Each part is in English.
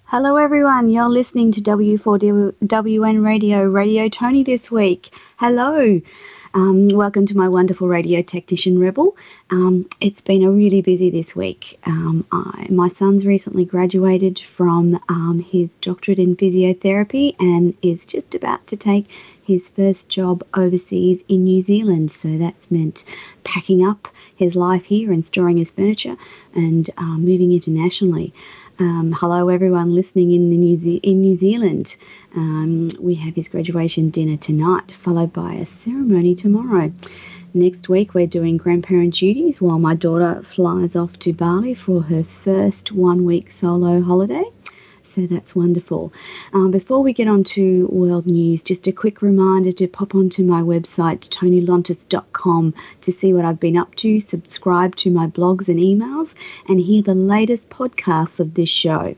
Hello everyone, you're listening to W4WN Radio Toni this week. Hello, welcome to my wonderful radio technician Rebel. It's been a really busy this week. My son's recently graduated from his doctorate in physiotherapy and is just about to take his first job overseas in New Zealand. So that's meant packing up his life here and storing his furniture and moving internationally. Hello everyone listening in New Zealand. We have his graduation dinner tonight, followed by a ceremony tomorrow. Next week we're doing grandparent duties while my daughter flies off to Bali for her first 1 week solo holiday. So that's wonderful. Before we get on to world news, just a quick reminder to pop onto my website, tonilontis.com, to see what I've been up to, subscribe to my blogs and emails, and hear the latest podcasts of this show.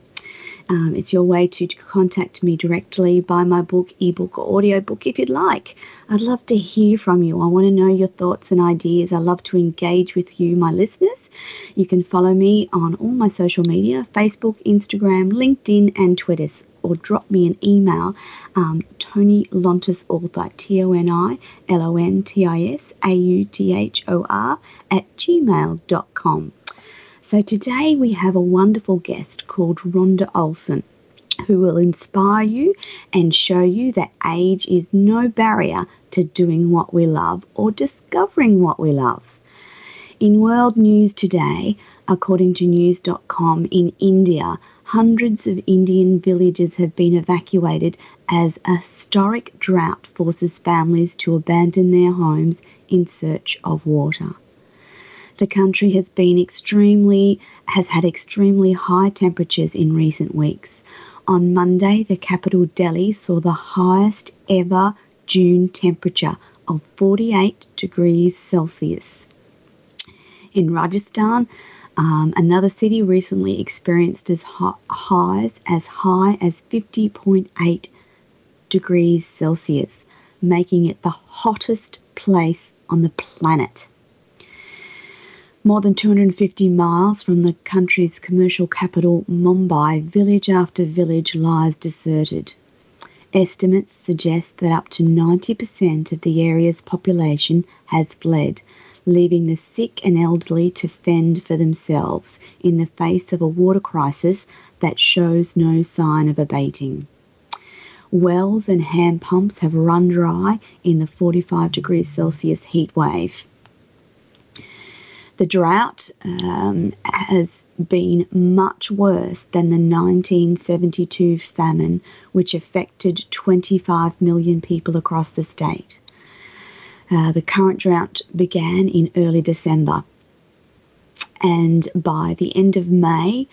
It's your way to contact me directly, buy my book, ebook, or audiobook if you'd like. I'd love to hear from you. I want to know your thoughts and ideas. I love to engage with you, my listeners. You can follow me on all my social media, Facebook, Instagram, LinkedIn, and Twitter, or drop me an email, Toni Lontis Author, ToniLontisAuthor @gmail.com. So today we have a wonderful guest called Ronda Olsen, who will inspire you and show you that age is no barrier to doing what we love or discovering what we love. In world news today, according to news.com, in India, hundreds of Indian villages have been evacuated as a historic drought forces families to abandon their homes in search of water. The country has had extremely high temperatures in recent weeks. On Monday, the capital Delhi saw the highest ever June temperature of 48 degrees Celsius. In Rajasthan, another city recently experienced highs as high as 50.8 degrees Celsius, making it the hottest place on the planet. More than 250 miles from the country's commercial capital, Mumbai, village after village lies deserted. Estimates suggest that up to 90% of the area's population has fled, leaving the sick and elderly to fend for themselves in the face of a water crisis that shows no sign of abating. Wells and hand pumps have run dry in the 45 degrees Celsius heat wave. The drought has been much worse than the 1972 famine, which affected 25 million people across the state. The current drought began in early December, and by the end of May,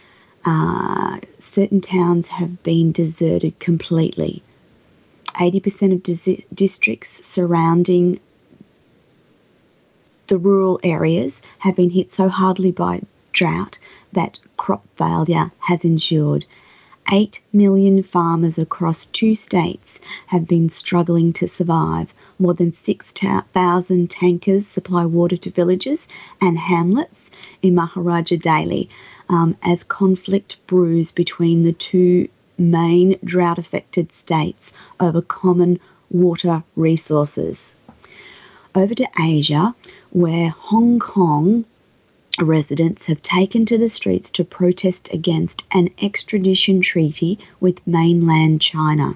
certain towns have been deserted completely. 80% of districts surrounding the rural areas have been hit so hardly by drought that crop failure has ensured. 8 million farmers across 2 states have been struggling to survive. More than 6,000 tankers supply water to villages and hamlets in Maharaja daily as conflict brews between the two main drought-affected states over common water resources. Over to Asia, where Hong Kong residents have taken to the streets to protest against an extradition treaty with mainland China.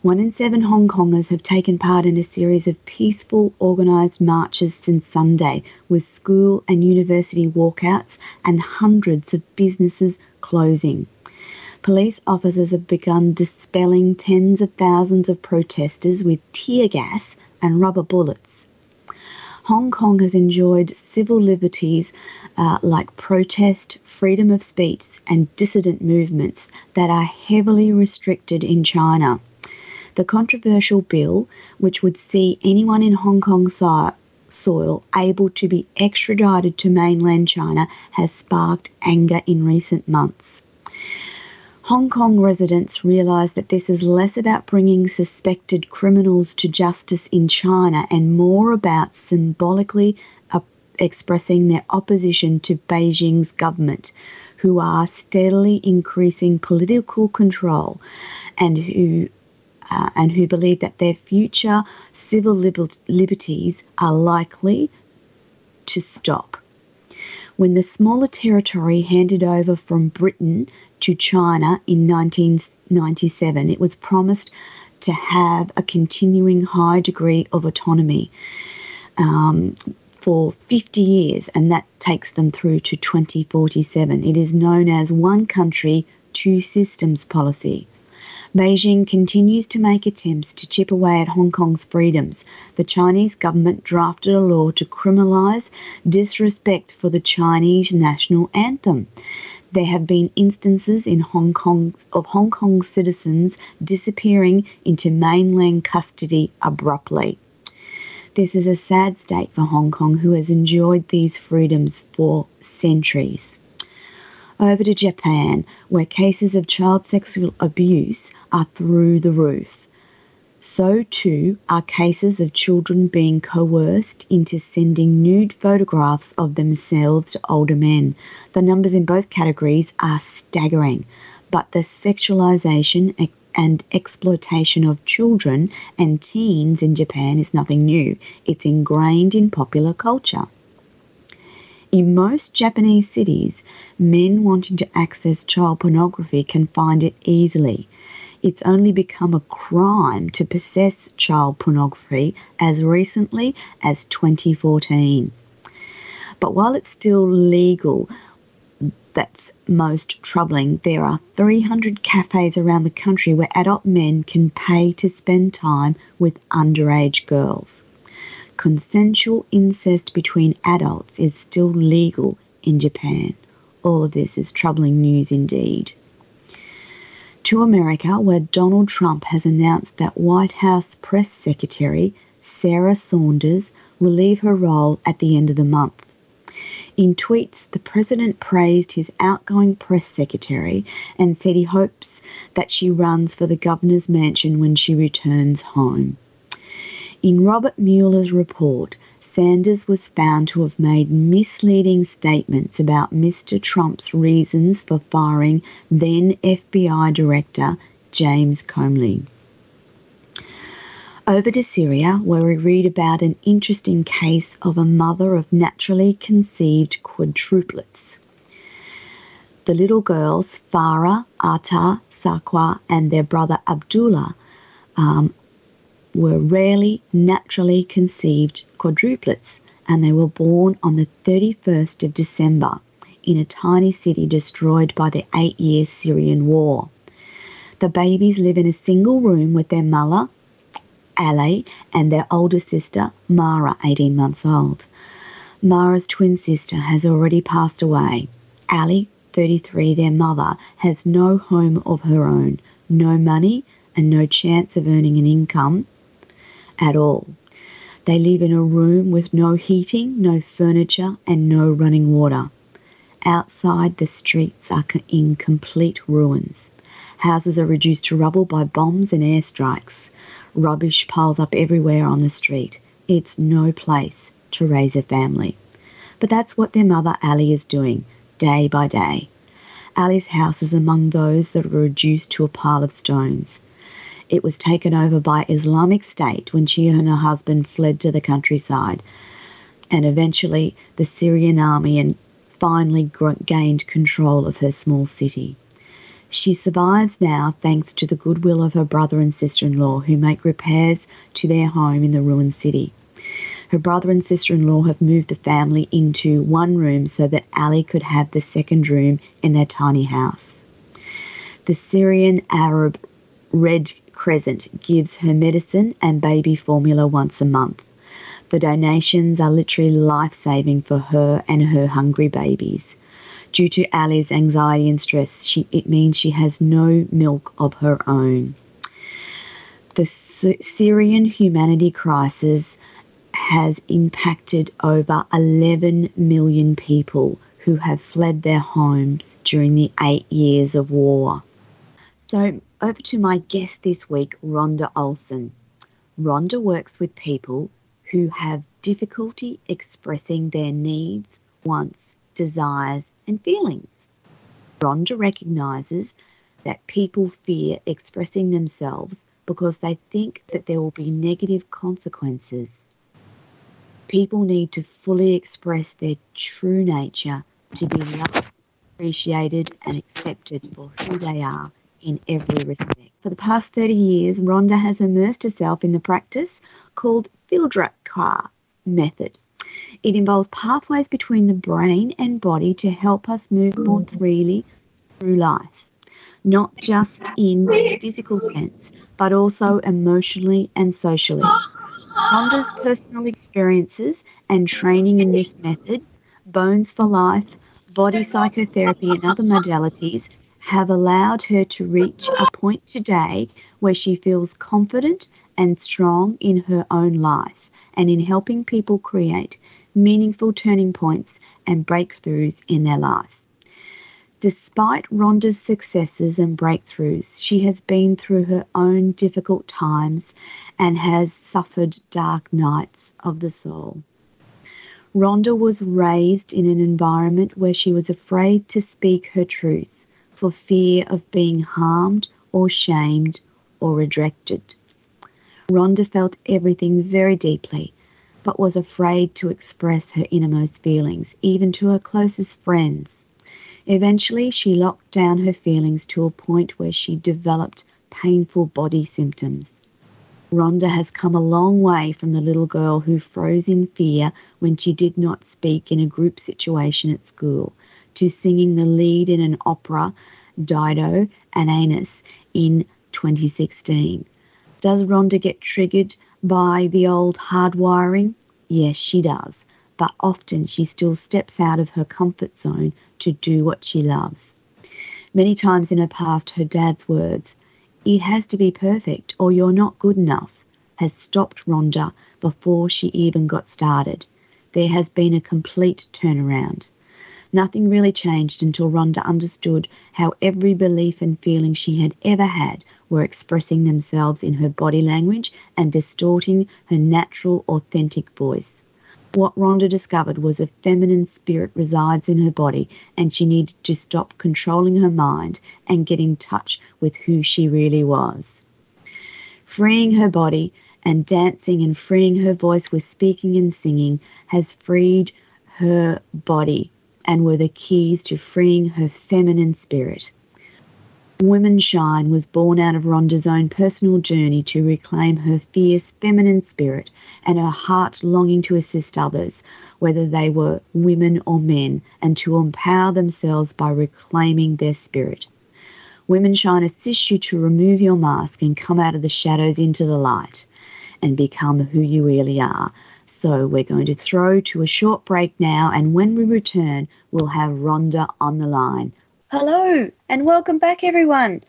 1 in 7 Hong Kongers have taken part in a series of peaceful, organised marches since Sunday, with school and university walkouts and hundreds of businesses closing. Police officers have begun dispelling tens of thousands of protesters with tear gas and rubber bullets. Hong Kong has enjoyed civil liberties like protest, freedom of speech, and dissident movements that are heavily restricted in China. The controversial bill, which would see anyone in Hong Kong soil able to be extradited to mainland China, has sparked anger in recent months. Hong Kong residents realise that this is less about bringing suspected criminals to justice in China and more about symbolically expressing their opposition to Beijing's government, who are steadily increasing political control and who believe that their future civil liberties are likely to stop. When the smaller territory handed over from Britain to China in 1997, it was promised to have a continuing high degree of autonomy for 50 years, and that takes them through to 2047. It is known as One Country, Two Systems policy. Beijing continues to make attempts to chip away at Hong Kong's freedoms. The Chinese government drafted a law to criminalise disrespect for the Chinese national anthem. There have been instances in Hong Kong citizens disappearing into mainland custody abruptly. This is a sad state for Hong Kong, who has enjoyed these freedoms for centuries. Over to Japan, where cases of child sexual abuse are through the roof. So too are cases of children being coerced into sending nude photographs of themselves to older men. The numbers in both categories are staggering, but the sexualization and exploitation of children and teens in Japan is nothing new. It's ingrained in popular culture. In most Japanese cities, men wanting to access child pornography can find it easily. It's only become a crime to possess child pornography as recently as 2014. But while it's still legal, that's most troubling. There are 300 cafes around the country where adult men can pay to spend time with underage girls. Consensual incest between adults is still legal in Japan. All of this is troubling news indeed. To America, where Donald Trump has announced that White House Press Secretary Sarah Sanders will leave her role at the end of the month. In tweets, the president praised his outgoing press secretary and said he hopes that she runs for the governor's mansion when she returns home. In Robert Mueller's report, Sanders was found to have made misleading statements about Mr. Trump's reasons for firing then FBI Director James Comey. Over to Syria, where we read about an interesting case of a mother of naturally conceived quadruplets. The little girls, Farah, Atta, Sakwa, and their brother Abdullah, were rarely naturally conceived quadruplets, and they were born on the 31st of December in a tiny city destroyed by the 8-year Syrian war. The babies live in a single room with their mother, Ali, and their older sister, Mara, 18 months old. Mara's twin sister has already passed away. Ali, 33, their mother, has no home of her own, no money, and no chance of earning an income at all. They live in a room with no heating, no furniture, and no running water. Outside, the streets are in complete ruins. Houses are reduced to rubble by bombs and airstrikes. Rubbish piles up everywhere on the street. It's no place to raise a family. But that's what their mother Ali is doing, day by day. Ali's house is among those that were reduced to a pile of stones. It was taken over by Islamic State when she and her husband fled to the countryside, and eventually the Syrian army finally gained control of her small city. She survives now thanks to the goodwill of her brother and sister-in-law, who make repairs to their home in the ruined city. Her brother and sister-in-law have moved the family into one room so that Ali could have the second room in their tiny house. The Syrian Arab Red Crescent gives her medicine and baby formula once a month. The donations are literally life-saving for her and her hungry babies. Due to Ali's anxiety and stress, it means she has no milk of her own. The Syrian humanity crisis has impacted over 11 million people who have fled their homes during the 8 years of war. So over to my guest this week, Ronda Olsen. Rhonda works with people who have difficulty expressing their needs, wants, desires and feelings. Rhonda recognises that people fear expressing themselves because they think that there will be negative consequences. People need to fully express their true nature to be loved, appreciated and accepted for who they are in every respect. For the past 30 years, Rhonda has immersed herself in the practice called Feldenkrais Method. It involves pathways between the brain and body to help us move more freely through life, not just in the physical sense, but also emotionally and socially. Rhonda's personal experiences and training in this method, Bones for Life, body psychotherapy and other modalities have allowed her to reach a point today where she feels confident and strong in her own life and in helping people create meaningful turning points and breakthroughs in their life. Despite Rhonda's successes and breakthroughs, she has been through her own difficult times and has suffered dark nights of the soul. Rhonda was raised in an environment where she was afraid to speak her truth for fear of being harmed or shamed or rejected. Rhonda felt everything very deeply, but was afraid to express her innermost feelings, even to her closest friends. Eventually, she locked down her feelings to a point where she developed painful body symptoms. Rhonda has come a long way from the little girl who froze in fear when she did not speak in a group situation at school, to singing the lead in an opera, Dido and Aeneas, in 2016. Does Rhonda get triggered by the old hardwiring? Yes, she does. But often she still steps out of her comfort zone to do what she loves. Many times in her past, her dad's words, "It has to be perfect or you're not good enough," has stopped Rhonda before she even got started. There has been a complete turnaround. Nothing really changed until Rhonda understood how every belief and feeling she had ever had were expressing themselves in her body language and distorting her natural, authentic voice. What Rhonda discovered was a feminine spirit resides in her body, and she needed to stop controlling her mind and get in touch with who she really was. Freeing her body and dancing and freeing her voice with speaking and singing has freed her body and were the keys to freeing her feminine spirit. Women Shine was born out of Rhonda's own personal journey to reclaim her fierce feminine spirit and her heart longing to assist others, whether they were women or men, and to empower themselves by reclaiming their spirit. Women Shine assists you to remove your mask and come out of the shadows into the light and become who you really are. So we're going to throw to a short break now, and when we return, we'll have Rhonda on the line. Hello and welcome back, everyone.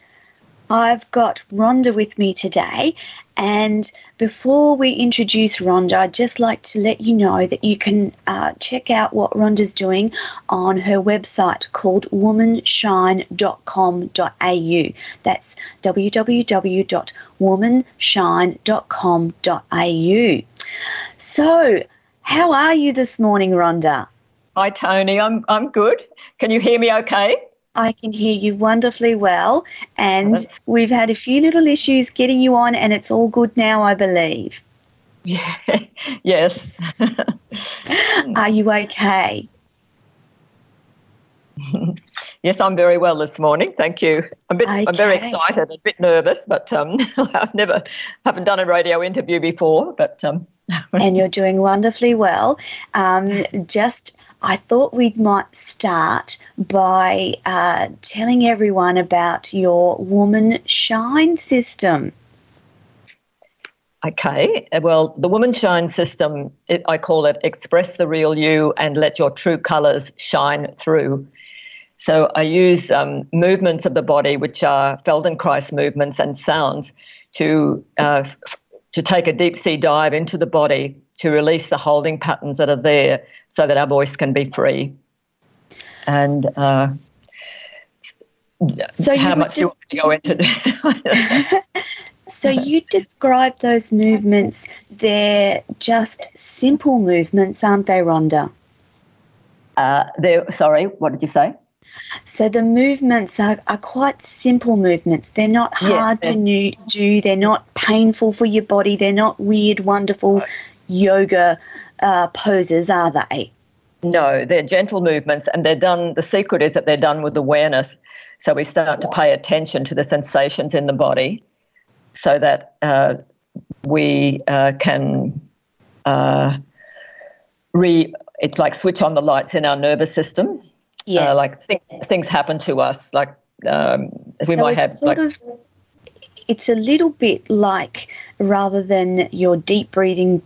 I've got Rhonda with me today, and before we introduce Rhonda, I'd just like to let you know that you can check out what Rhonda's doing on her website called womanshine.com.au. That's www.womanshine.com.au. So, how are you this morning, Rhonda? Hi, Toni. I'm good. Can you hear me okay? I can hear you wonderfully well, and we've had a few little issues getting you on, and it's all good now, I believe. Yeah. Yes. Are you okay? Yes, I'm very well this morning. Thank you. I'm very excited, a bit nervous, but haven't done a radio interview before, but and you're doing wonderfully well. I thought we might start by telling everyone about your Woman Shine system. Okay. Well, the Woman Shine system, I call it express the real you and let your true colours shine through. So I use movements of the body, which are Feldenkrais movements and sounds, to take a deep sea dive into the body to release the holding patterns that are there so that our voice can be free. And so how much do you want me to go into? So you describe those movements, they're just simple movements, aren't they, Rhonda? Sorry, what did you say? So the movements are quite simple movements. They're not hard to do. They're not painful for your body. They're not weird, wonderful yoga poses, are they? No, they're gentle movements, and they're done. The secret is that they're done with awareness. So we start to pay attention to the sensations in the body, so that we can it's like switch on the lights in our nervous system. Yeah, like things happen to us, like we might have it's a little bit like, rather than your deep breathing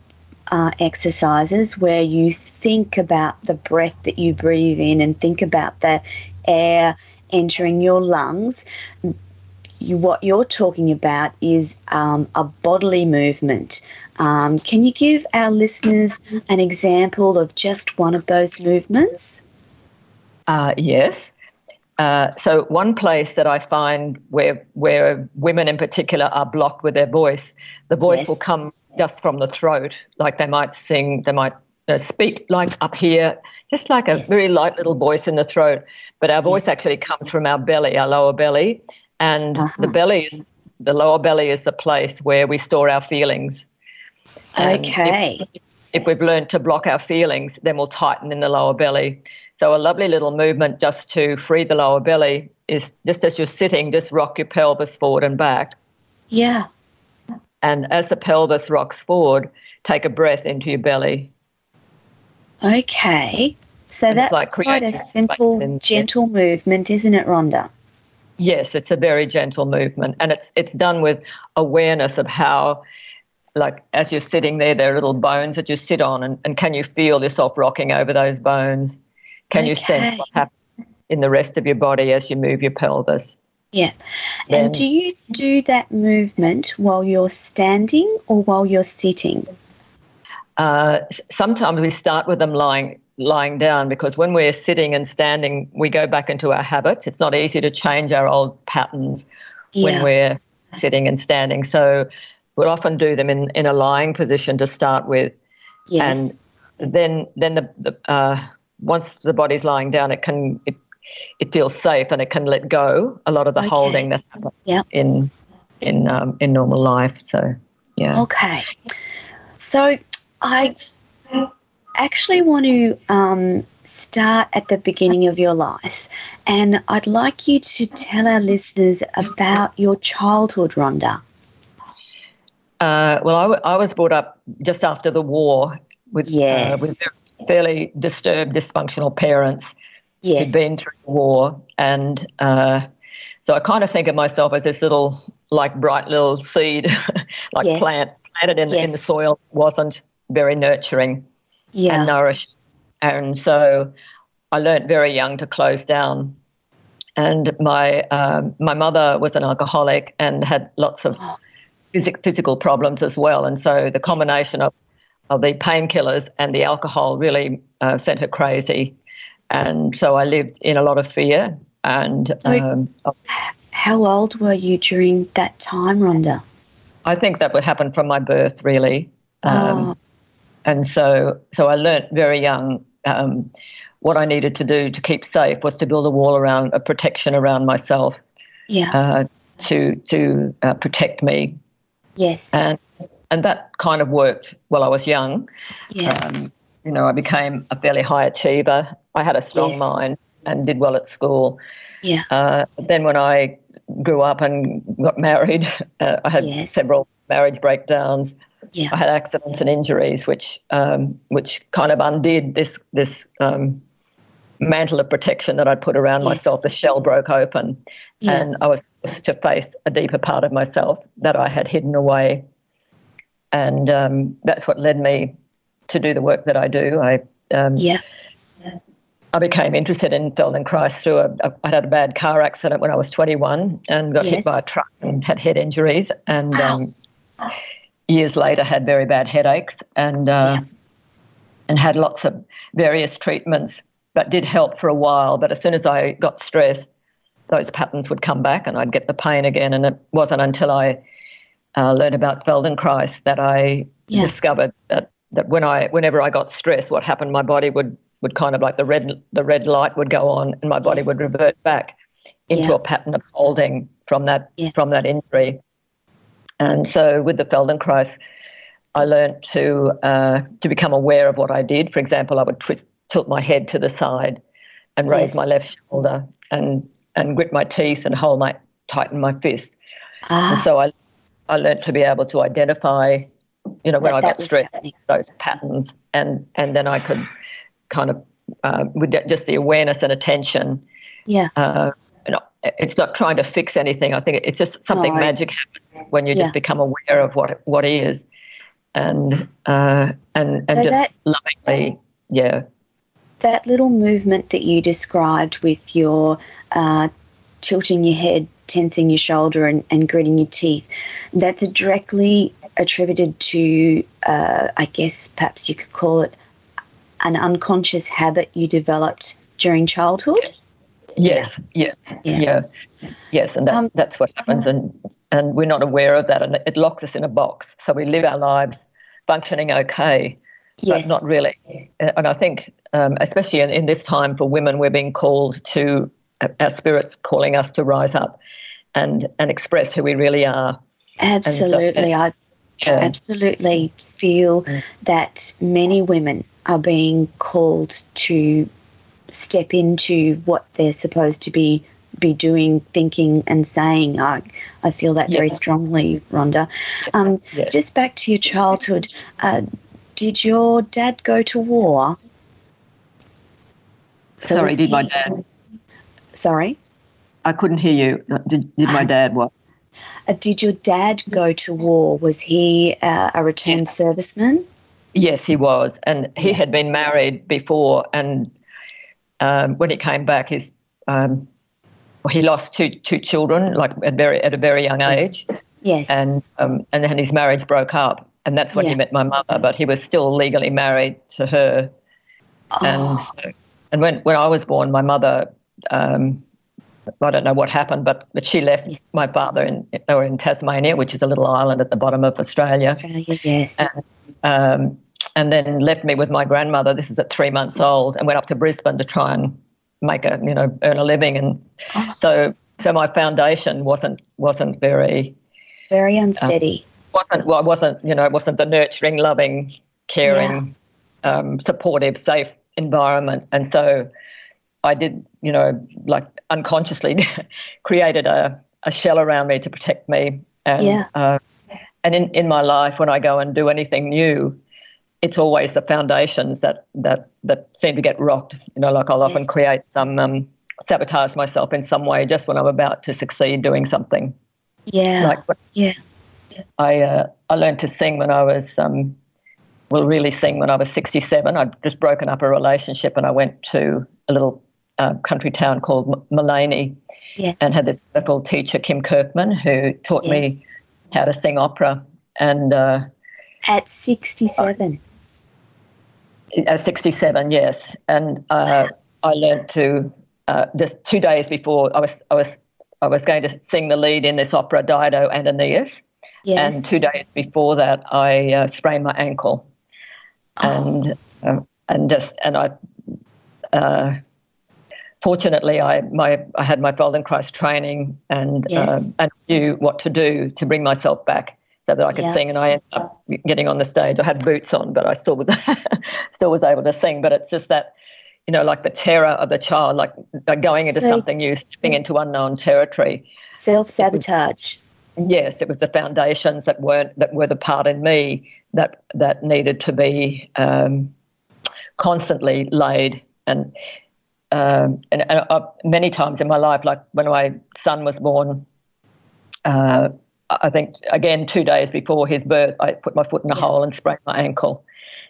exercises where you think about the breath that you breathe in and think about the air entering your lungs, what you're talking about is a bodily movement. Can you give our listeners an example of just one of those movements? Yes. So one place that I find where women in particular are blocked with their voice, the voice will come just from the throat, like they might sing, they might speak like up here, just like a very light little voice in the throat. But our voice actually comes from our belly, our lower belly, and the lower belly is the place where we store our feelings. And if we've learned to block our feelings, then we'll tighten in the lower belly. So a lovely little movement just to free the lower belly is, just as you're sitting, just rock your pelvis forward and back. Yeah. And as the pelvis rocks forward, take a breath into your belly. Okay. So that's like quite a simple, gentle movement, isn't it, Rhonda? Yes, it's a very gentle movement. And it's done with awareness of how, like, as you're sitting there are little bones that you sit on, and can you feel yourself rocking over those bones? Can you sense what happens in the rest of your body as you move your pelvis? Yeah. And do you do that movement while you're standing or while you're sitting? Sometimes we start with them lying down, because when we're sitting and standing, we go back into our habits. It's not easy to change our old patterns when we're sitting and standing. So we'll often do them in a lying position to start with. Yes. And then the once the body's lying down, it feels safe and it can let go a lot of the holding that happens in normal life. So Okay. So I actually want to start at the beginning of your life, and I'd like you to tell our listeners about your childhood, Rhonda. Well, I was brought up just after the war with fairly disturbed, dysfunctional parents who'd been through the war, and so I kind of think of myself as this little, like, bright little seed, like planted in the soil, wasn't very nurturing and nourished. And so I learnt very young to close down. And my mother was an alcoholic and had lots of physical problems as well. And so the combination of the painkillers and the alcohol really sent her crazy. And so I lived in a lot of fear. And how old were you during that time, Rhonda? I think that would happen from my birth, really. And so I learnt very young what I needed to do to keep safe was to build a wall around, a protection around myself, to protect me. Yes. And that kind of worked while I was young. Yeah. I became a fairly high achiever. I had a strong mind and did well at school. Yeah. Then when I grew up and got married, I had several marriage breakdowns. Yeah. I had accidents and injuries, which kind of undid this mantle of protection that I'd put around myself. The shell broke open, and I was forced to face a deeper part of myself that I had hidden away. And that's what led me to do the work that I do. I became interested in Feldenkrais through I had a bad car accident when I was 21 and got hit by a truck and had head injuries, and years later had very bad headaches and had lots of various treatments that did help for a while. But as soon as I got stressed, those patterns would come back and I'd get the pain again. And it wasn't until I learned about Feldenkrais that I discovered that whenever I got stressed, what happened, my body would would kind of like the red light would go on, and my body would revert back into a pattern of holding from that injury. And so with the Feldenkrais, I learned to become aware of what I did. For example, I would tilt my head to the side and raise my left shoulder and grit my teeth and tighten my fist. And so I learned to be able to identify, when I got stressed, those patterns, and then I could kind of, with just the awareness and attention, it's not trying to fix anything. I think it's just something magic happens when you just become aware of what is, and so just lovingly, That little movement that you described with your tilting your head, tensing your shoulder, and gritting your teeth, that's directly attributed to, I guess perhaps you could call it an unconscious habit you developed during childhood? Yes, and that's what happens, and we're not aware of that, and it locks us in a box. So we live our lives functioning okay, but not really. And I think, especially in this time for women, we're being called to, our spirits calling us to rise up and express who we really are. Absolutely. I absolutely feel that many women are being called to step into what they're supposed to be doing, thinking and saying. I feel that very strongly, Rhonda. Just back to your childhood, did your dad go to war? Sorry, did my dad? Sorry? I couldn't hear you. Did my dad what? Did your dad go to war? Was he a returned serviceman? Yes, he was. And he had been married before, and when he came back, he lost two children, like at a very young age. Yes. And then his marriage broke up, and that's when he met my mother. But he was still legally married to her. And when I was born, my mother, I don't know what happened, but she left my father in Tasmania, which is a little island at the bottom of Australia. And then left me with my grandmother. This is at 3 months old, and went up to Brisbane to try and make earn a living. And so my foundation wasn't very unsteady. It wasn't the nurturing, loving, caring, supportive, safe environment. And so I did, like unconsciously created a shell around me to protect me. And in my life, when I go and do anything new, it's always the foundations that seem to get rocked. Like I'll often create some sabotage myself in some way just when I'm about to succeed doing something. I learned to sing when I was really sing when I was 67. I'd just broken up a relationship, and I went to a little country town called Mullaney, and had this wonderful teacher, Kim Kirkman, who taught me how to sing opera. And at 67. At 67, yes. And I learned to just 2 days before I was going to sing the lead in this opera, Dido and Aeneas. And 2 days before that, I sprained my ankle, and fortunately, I had my Feldenkrais training and knew what to do to bring myself back so that I could sing. And I ended up getting on the stage. I had boots on, but I still was able to sing. But it's just that, like the terror of the child, like going into something new, stepping into unknown territory. Self-sabotage. Yes, it was the foundations that were the part in me that needed to be constantly laid. And many times in my life, like when my son was born, I think, again, 2 days before his birth, I put my foot in a hole and sprained my ankle.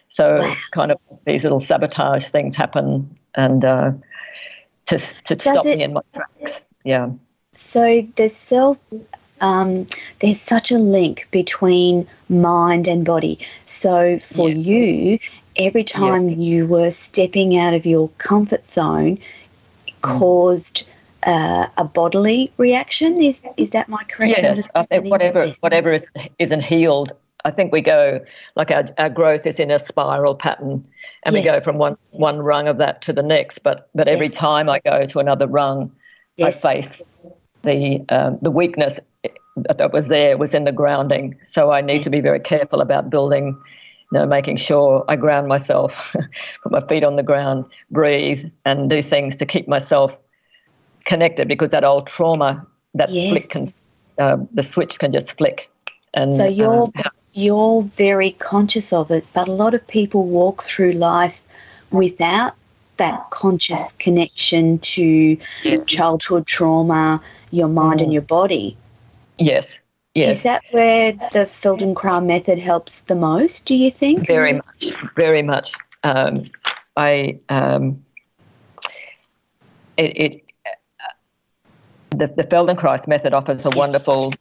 So kind of these little sabotage things happen, and to stop me in my tracks. Yeah. So there's such a link between mind and body. So for you, every time you were stepping out of your comfort zone, caused a bodily reaction. Is that my correct understanding? Yes, whatever isn't healed I think we go, like our growth is in a spiral pattern, and we go from one rung of that to the next. But every time I go to another rung, I face the weakness that was in the grounding. So I need to be very careful about building, making sure I ground myself, put my feet on the ground, breathe, and do things to keep myself connected, because that old trauma, that flick can, the switch can just flick. And so you're very conscious of it, but a lot of people walk through life without that conscious connection to childhood trauma, your mind and your body. Yes. Is that where the Feldenkrais Method helps the most, do you think? Very much, very much. The Feldenkrais Method offers a wonderful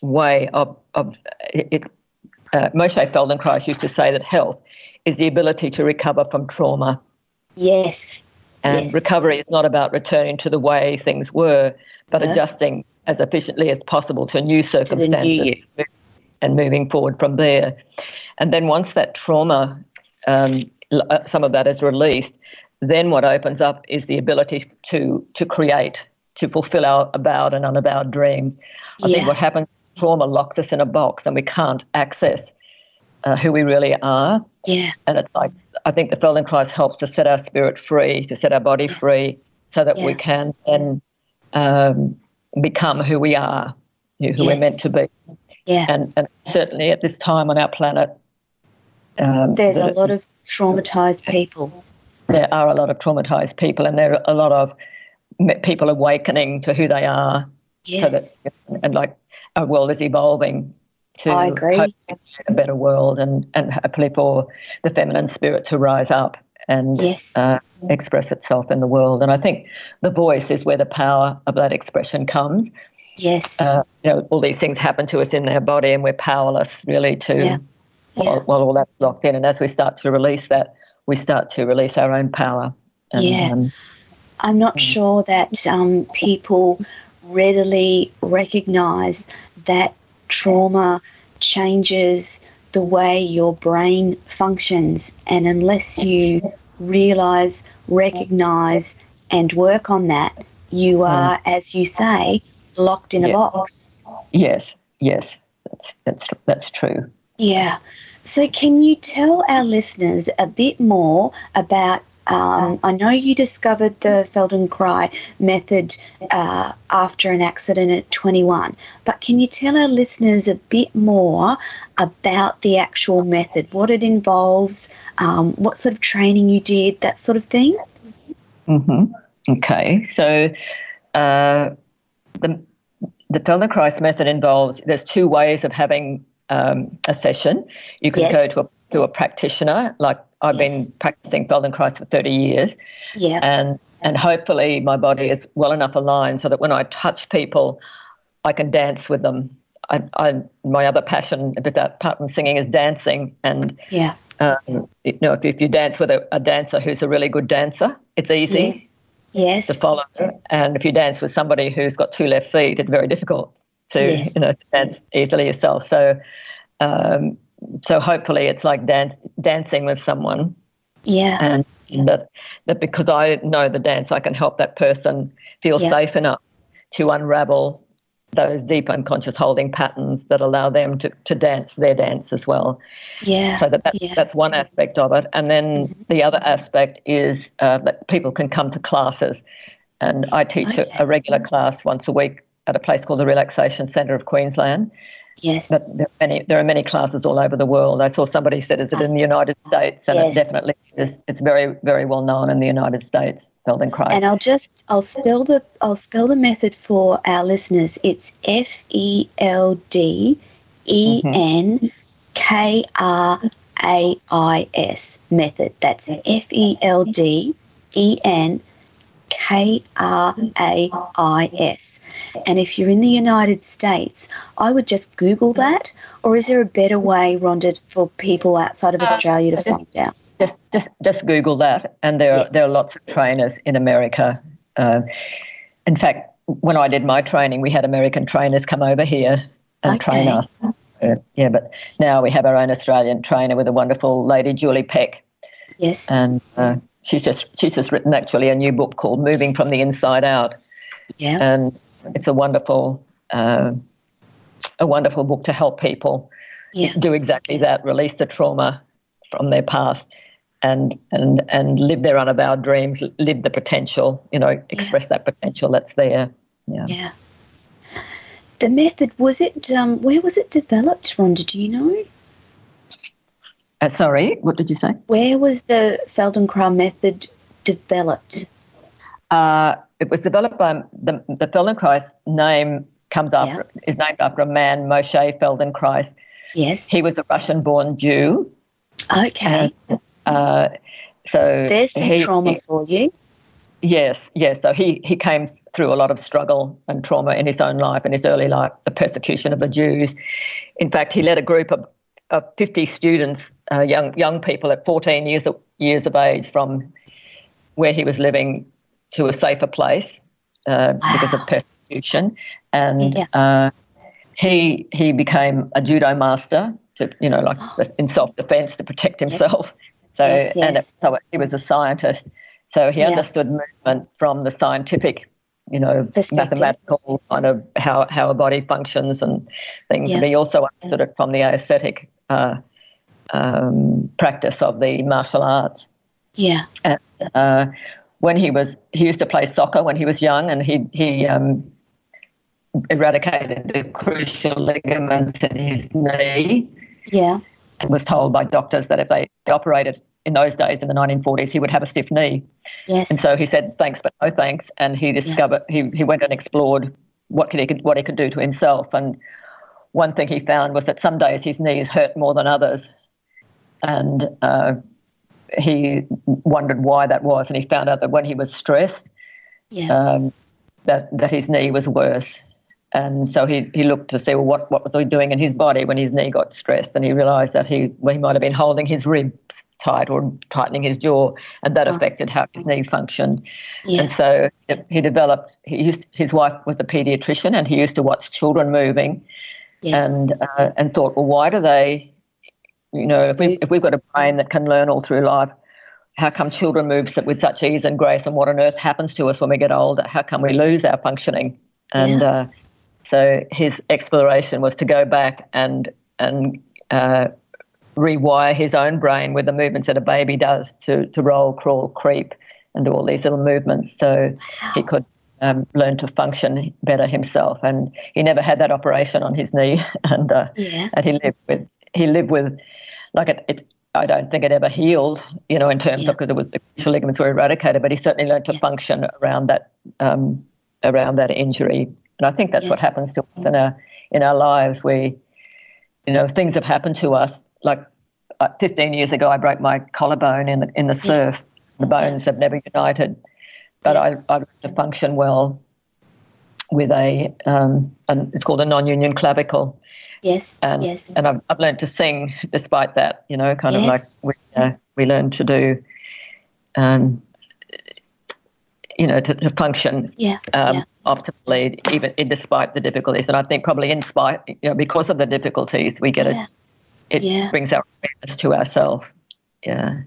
way of it. Moshe Feldenkrais used to say that health is the ability to recover from trauma. Yes. And recovery is not about returning to the way things were, but adjusting as efficiently as possible to new circumstances and moving forward from there. And then once that trauma, some of that is released, then what opens up is the ability to create, to fulfill our avowed and unavowed dreams. I think what happens is trauma locks us in a box and we can't access who we really are. Yeah. And it's like, I think the Feldenkrais helps to set our spirit free, to set our body free, so that we can then become who we are, who we're meant to be. Yeah. And certainly at this time on our planet, there's a lot of traumatized people. There are a lot of traumatized people, and there are a lot of people awakening to who they are. Yes. So that, and like our world is evolving to hopefully create a better world, and hopefully for the feminine spirit to rise up and express itself in the world. And I think the voice is where the power of that expression comes. Yes. All these things happen to us in our body, and we're powerless really to while all that's locked in. And as we start to release that, we start to release our own power. And, I'm not sure that people readily recognise that trauma changes the way your brain functions, and unless you realise, recognise and work on that, you are, as you say, locked in a box. Yes, that's true. Yeah. So can you tell our listeners a bit more about, I know you discovered the Feldenkrais Method after an accident at 21, but can you tell our listeners a bit more about the actual method, what it involves, what sort of training you did, that sort of thing? Mm-hmm. Okay. So the Feldenkrais Method involves, there's two ways of having a session. You can go to a practitioner, like I've been practicing Feldenkrais for 30 years. Yeah. And hopefully my body is well enough aligned so that when I touch people, I can dance with them. My other passion, apart from singing, is dancing. And, if you dance with a dancer who's a really good dancer, it's easy to follow. And if you dance with somebody who's got two left feet, it's very difficult to dance easily yourself. So hopefully it's like dancing with someone. Yeah. And that because I know the dance, I can help that person feel safe enough to unravel those deep unconscious holding patterns that allow them to dance their dance as well. Yeah. So that's one aspect of it. And then the other aspect is that people can come to classes. And I teach a regular class once a week at a place called the Relaxation Centre of Queensland. Yes. But there are many classes all over the world. I saw somebody said, is it in the United States? And it definitely is. It's very, very well known in the United States, Feldenkrais. And I'll spell the method for our listeners. It's FELDENKRAIS method. That's FELDENKRAIS. And if you're in the United States, I would just Google that, or is there a better way, Rhonda, for people outside of Australia to find out? Just Google that, and there are lots of trainers in America. In fact, when I did my training, we had American trainers come over here and train us. Yeah, but now we have our own Australian trainer with a wonderful lady, Julie Peck. Yes. And she's just written actually a new book called Moving from the Inside Out. Yeah. And it's a wonderful book to help people do exactly that, release the trauma from their past and live their unavowed dreams, live the potential, express that potential that's there. Yeah. Yeah. The method, was it, where was it developed, Rhonda, do you know? Sorry, what did you say? Where was the Feldenkrais Method developed? It was developed by the Feldenkrais name is named after a man, Moshe Feldenkrais. Yes. He was a Russian-born Jew. Okay. So there's some trauma for you. Yes. So he came through a lot of struggle and trauma in his own life, in his early life, the persecution of the Jews. In fact, he led a group of 50 students, young people at 14 years of age, from where he was living to a safer place because of persecution. And he became a judo master to, in self-defense to protect himself. So so he was a scientist. So he understood movement from the scientific, mathematical kind of how a body functions and things. Yeah. And he also understood it from the aesthetic practice of the martial arts. Yeah. And when he used to play soccer when he was young, and he eradicated the crucial ligaments in his knee. Yeah. And was told by doctors that if they operated in those days in the 1940s, he would have a stiff knee. Yes. And so he said thanks but no thanks, and he discovered he went and explored what he could do to himself. And one thing he found was that some days his knees hurt more than others, and he wondered why that was. And he found out that when he was stressed, that his knee was worse. And so he looked to see, well, what was he doing in his body when his knee got stressed? And he realised that he might have been holding his ribs tight or tightening his jaw, and that affected how his knee functioned. Yeah. And so his wife was a paediatrician, and he used to watch children moving, and thought, well, why do they, if we've got a brain that can learn all through life, how come children move with such ease and grace, and what on earth happens to us when we get older? How come we lose our functioning? And so his exploration was to go back and rewire his own brain with the movements that a baby does to roll, crawl, creep, and do all these little movements, so he could learn to function better himself. And he never had that operation on his knee, and he lived with like it. I don't think it ever healed, in terms of, because the crucial ligaments were eradicated, but he certainly learned to function around that injury. And I think that's what happens to us in our lives. We, things have happened to us. Like 15 years ago, I broke my collarbone in the surf. The bones have never united, but I learned to function well with and it's called a non-union clavicle. Yes. And I've learned to sing despite that. Kind of like we learn to do. To function optimally, even despite the difficulties. And I think probably because of the difficulties, we get it brings our awareness to ourselves. Yeah.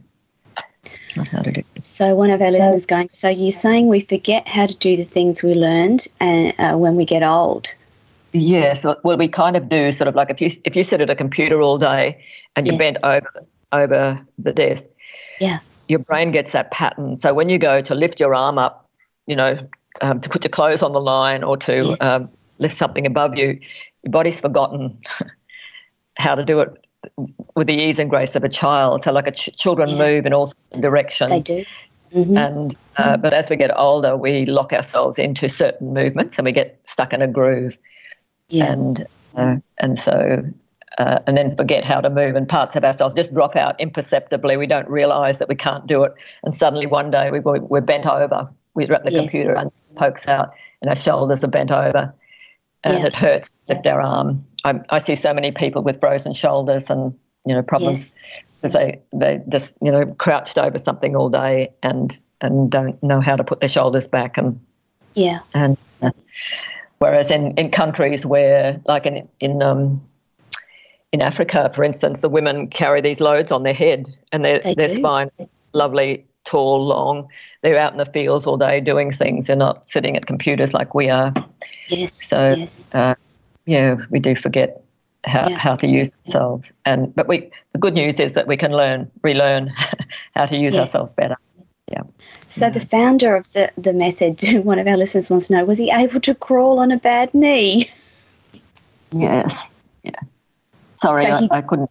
Not how to do it. So one of our listeners going, so you're saying we forget how to do the things we learned when we get old? Yes. Well, we kind of do, sort of like if you sit at a computer all day and you're bent over the desk, your brain gets that pattern. So when you go to lift your arm up, to put your clothes on the line or to lift something above you, your body's forgotten how to do it with the ease and grace of a child. So like children move in all directions. They do. Mm-hmm. And but as we get older, we lock ourselves into certain movements and we get stuck in a groove. Yeah. And so and then forget how to move, and parts of ourselves just drop out imperceptibly. We don't realise that we can't do it, and suddenly one day we're bent over. We're at the computer and it pokes out, and our shoulders are bent over, and it hurts to lift our arm. I see so many people with frozen shoulders and problems because they just crouched over something all day and don't know how to put their shoulders back and whereas in countries where like in in Africa, for instance, the women carry these loads on their head, and their spine is lovely, tall, long. They're out in the fields all day doing things. They're not sitting at computers like we are. Yes. So, we do forget how to use ourselves. But the good news is that we can relearn how to use ourselves better. Yeah. So the founder of the method, one of our listeners wants to know, was he able to crawl on a bad knee? Yes. Yeah. Sorry, So I couldn't.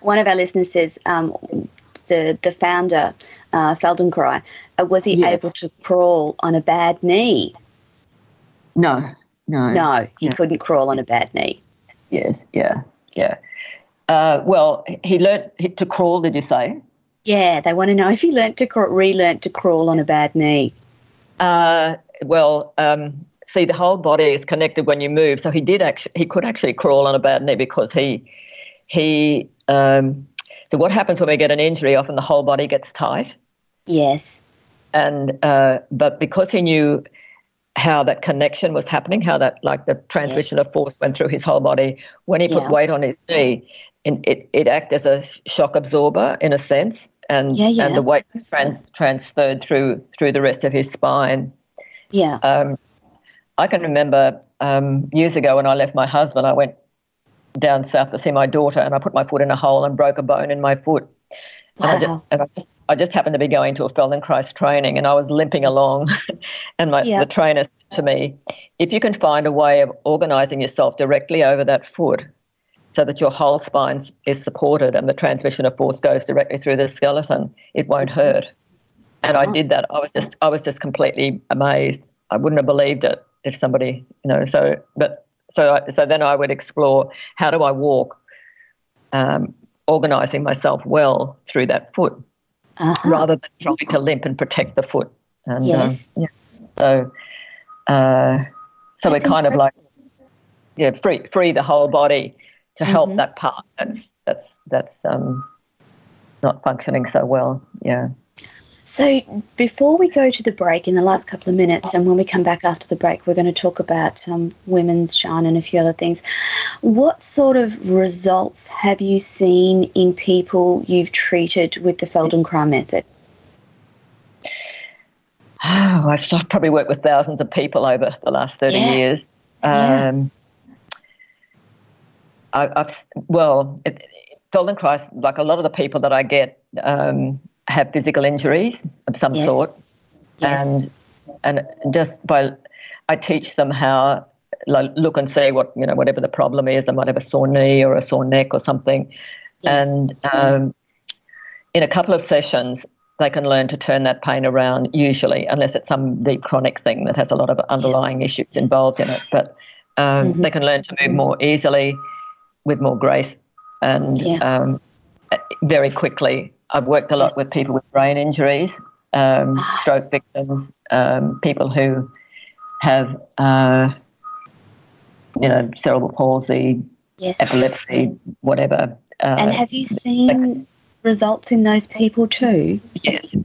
One of our listeners says the founder, Feldenkrai, was he able to crawl on a bad knee? No, he couldn't crawl on a bad knee. Yes, yeah. Well, he learnt to crawl, did you say? Yeah, they want to know if he relearnt to crawl on a bad knee. See, the whole body is connected when you move. So he could actually crawl on a bad knee because so what happens when we get an injury? Often the whole body gets tight. Yes. And but because he knew how that connection was happening, how that the transmission of force went through his whole body, when he put weight on his knee, it acted as a shock absorber in a sense, and the weight was transferred through the rest of his spine. Yeah. I can remember years ago when I left my husband, I went down south to see my daughter, and I put my foot in a hole and broke a bone in my foot. Wow. I just happened to be going to a Feldenkrais training, and I was limping along, and the trainer said to me, if you can find a way of organising yourself directly over that foot so that your whole spine is supported and the transmission of force goes directly through the skeleton, it won't hurt. And I did that. I was just completely amazed. I wouldn't have believed it if somebody, so then I would explore, how do I walk, organising myself well through that foot, rather than trying to limp and protect the foot. And so we're kind of free the whole body to help that part that's not functioning so well. Yeah. So before we go to the break in the last couple of minutes, and when we come back after the break, we're going to talk about women's shine and a few other things. What sort of results have you seen in people you've treated with the Feldenkrai Method? Oh, I've probably worked with thousands of people over the last 30 years. Feldenkrais, like a lot of the people that I get, have physical injuries of some sort, and just I teach them how look and see whatever the problem is. They might have a sore knee or a sore neck or something, and in a couple of sessions they can learn to turn that pain around. Usually, unless it's some deep chronic thing that has a lot of underlying issues involved in it, but they can learn to move more easily, with more grace, and very quickly. I've worked a lot with people with brain injuries, stroke victims, people who have, cerebral palsy, epilepsy, whatever. And have you seen results in those people too?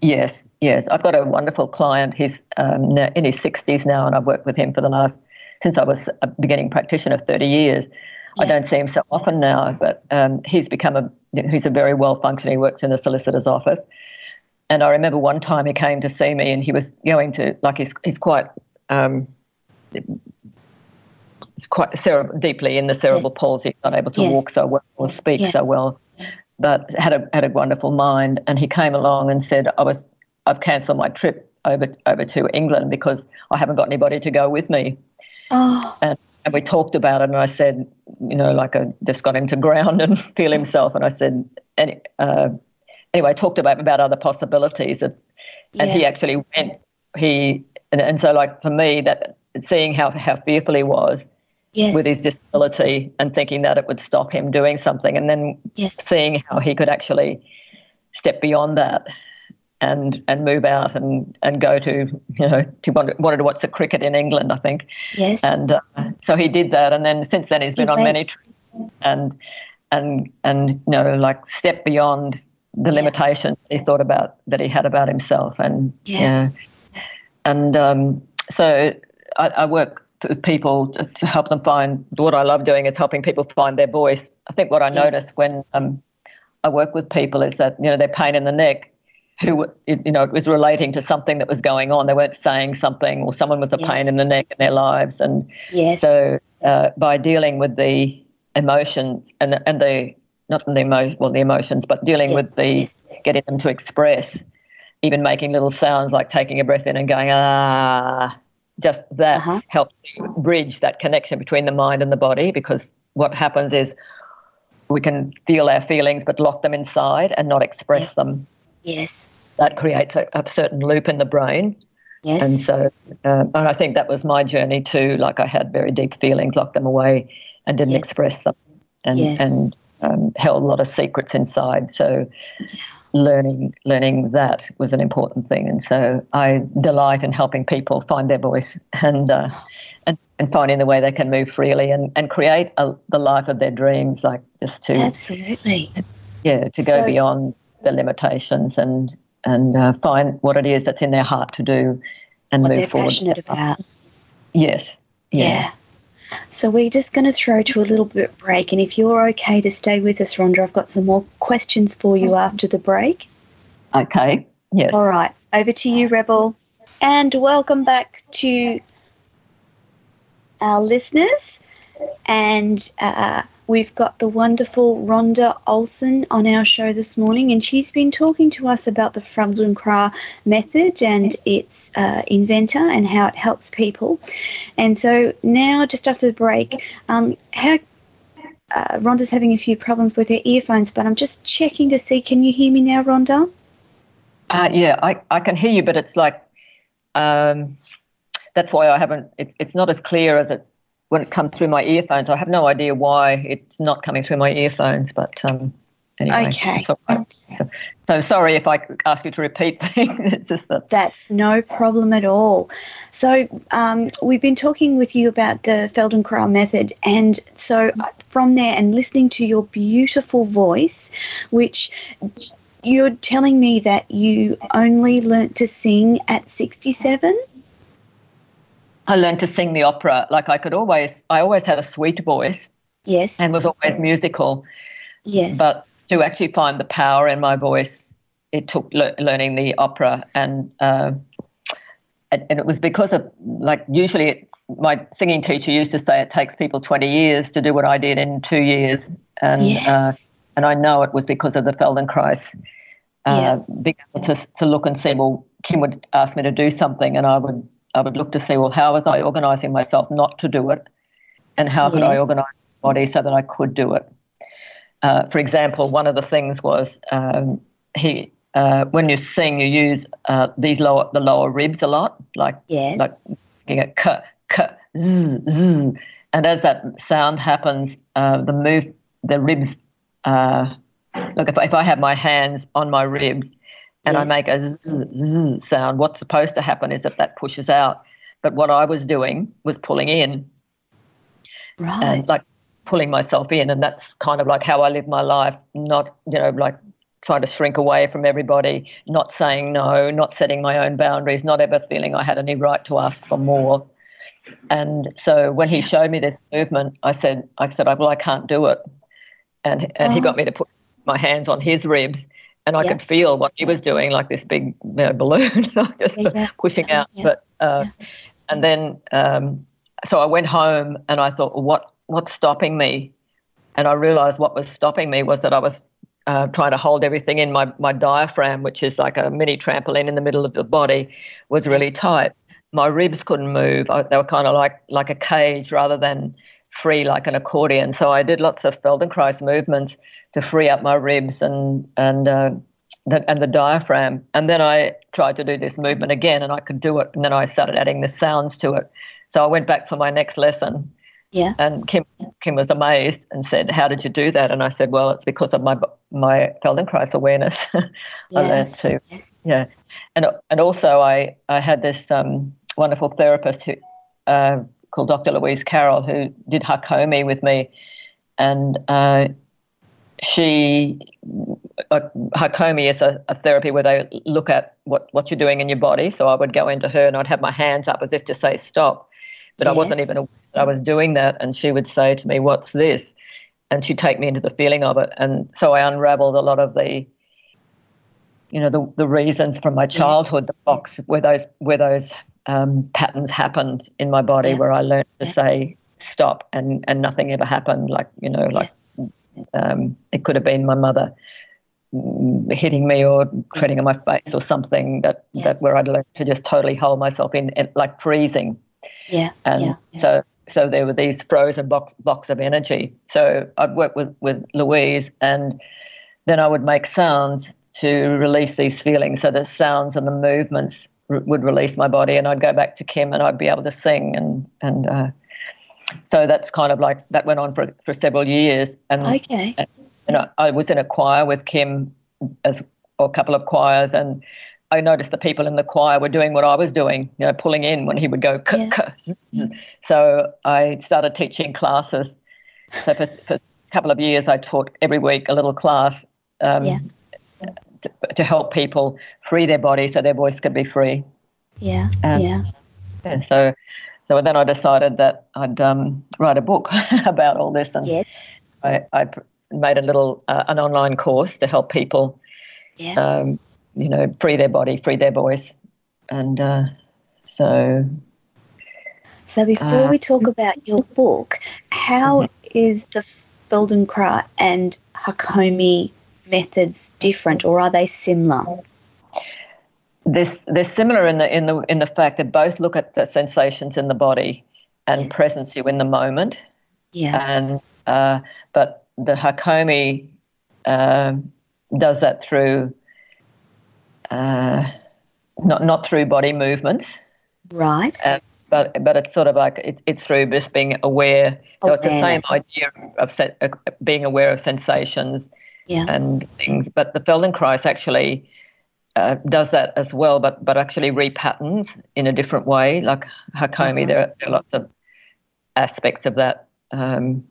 Yes. I've got a wonderful client. He's in his 60s now, and I've worked with him since I was a beginning practitioner 30 years. I don't see him so often now, but he's a very well-functioning, he works in a solicitor's office. And I remember one time he came to see me, and he was going to, he's quite deeply in the cerebral palsy, not able to walk so well or speak so well, but had a wonderful mind. And he came along and said, I've cancelled my trip over to England because I haven't got anybody to go with me. Oh. And we talked about it, and I said, I just got him to ground and feel himself. And I said, anyway, I talked about other possibilities. And he actually went. And so, for me, that seeing how fearful he was with his disability and thinking that it would stop him doing something, and then seeing how he could actually step beyond that and move out and go to wanted to watch the cricket in England, I think. Yes. And so he did that, and then since then he's been on many trips and step beyond the limitations he thought about that he had about himself, and so I work people to help them find, what I love doing is helping people find their voice. I think what I notice when I work with people is that, their pain in the neck, it was relating to something that was going on. They weren't saying something, or someone with a pain in the neck in their lives. And so by dealing with the emotions and the, not the emotions, but dealing with the, getting them to express, even making little sounds like taking a breath in and going, just that helps bridge that connection between the mind and the body, because what happens is we can feel our feelings but lock them inside and not express them. Yes. That creates a certain loop in the brain. Yes. And so and I think that was my journey too. Like, I had very deep feelings, locked them away and didn't express them, and held a lot of secrets inside. So learning that was an important thing. And so I delight in helping people find their voice and finding the way they can move freely and create the life of their dreams, like just to to go beyond the limitations and find what it is that's in their heart to do and move forward. What they're passionate about. Yes. Yeah. So we're just going to throw to a little bit break, and if you're okay to stay with us, Rhonda, I've got some more questions for you after the break. Okay. Yes. All right. Over to you, Rebel. And welcome back to our listeners. And we've got the wonderful Ronda Olsen on our show this morning, and she's been talking to us about the Feldenkrais Method and its inventor and how it helps people. And so now, just after the break, Rhonda's having a few problems with her earphones, but I'm just checking to see, can you hear me now, Rhonda? I can hear you, but it's like, that's why I haven't, it's not as clear as it when it comes through my earphones. I have no idea why it's not coming through my earphones, but anyway. Okay. It's all right. So sorry if I ask you to repeat things. It's just that. That's no problem at all. So we've been talking with you about the Feldenkrais Method, and so from there, and listening to your beautiful voice, which you're telling me that you only learnt to sing at 67? I learned to sing the opera. Like, I always had a sweet voice. Yes. And was always musical. Yes. But to actually find the power in my voice, it took learning the opera. And it was because of, like, usually my singing teacher used to say it takes people 20 years to do what I did in 2 years. And and I know it was because of the Feldenkrais. Being able to look and see, well, Kim would ask me to do something, and I would look to see, well, how was I organising myself not to do it, and how could I organise my body so that I could do it. For example, one of the things was when you sing, you use the lower ribs a lot, like making a k, z, z. And as that sound happens, the ribs, look, if I have my hands on my ribs, and I make a zzz, zzz sound, what's supposed to happen is that pushes out. But what I was doing was pulling in. Right. And like pulling myself in. And that's kind of like how I live my life, not, like trying to shrink away from everybody, not saying no, not setting my own boundaries, not ever feeling I had any right to ask for more. And so when he showed me this movement, I said, well, I can't do it. And he got me to put my hands on his ribs. And I could feel what he was doing, like this big balloon, just pushing out. But and then so I went home and I thought, well, what's stopping me? And I realised what was stopping me was that I was trying to hold everything in. My diaphragm, which is like a mini trampoline in the middle of the body, was really tight. My ribs couldn't move. They were kind of like a cage rather than free like an accordion. So I did lots of Feldenkrais movements to free up my ribs and the diaphragm. And then I tried to do this movement again, and I could do it. And then I started adding the sounds to it. So I went back for my next lesson. Yeah. And Kim was amazed and said, "How did you do that?" And I said, "Well, it's because of my Feldenkrais awareness." I learned to. Yes. Yeah. And also I had this wonderful therapist who called Dr. Louise Carroll, who did Hakomi with me, and Hakomi is a therapy where they look at what you're doing in your body. So I would go into her and I'd have my hands up as if to say stop. but I wasn't even aware that I was doing that. And she would say to me, "What's this?" And she'd take me into the feeling of it. And so I unraveled a lot of the, the reasons from my childhood, the box where those patterns happened in my body, where I learned to say stop, and nothing ever happened. It could have been my mother hitting me or treading on my face or something that where I'd learned to just totally hold myself in, like freezing. So there were these frozen blocks of energy. So I'd work with Louise, and then I would make sounds to release these feelings. So the sounds and the movements would release my body, and I'd go back to Kim and I'd be able to sing. And so that's kind of like, that went on for several years. And, I was in a choir with Kim or a couple of choirs, and I noticed the people in the choir were doing what I was doing, pulling in when he would go. So I started teaching classes. So for a couple of years, I taught every week a little class to help people free their body so their voice could be free. So then I decided that I'd write a book about all this, and I made a little an online course to help people, free their body, free their voice, and so. So before we talk about your book, how is the Feldenkrais and Hakomi methods different, or are they similar? They're similar in the fact that both look at the sensations in the body and presence you in the moment. And but the Hakomi does that through not through body movements, right? But it's sort of like it's through just being aware. So it's the same idea of being aware of sensations and things. But the Feldenkrais actually does that as well, but actually repatterns in a different way. Like Hakomi, there are lots of aspects of that. So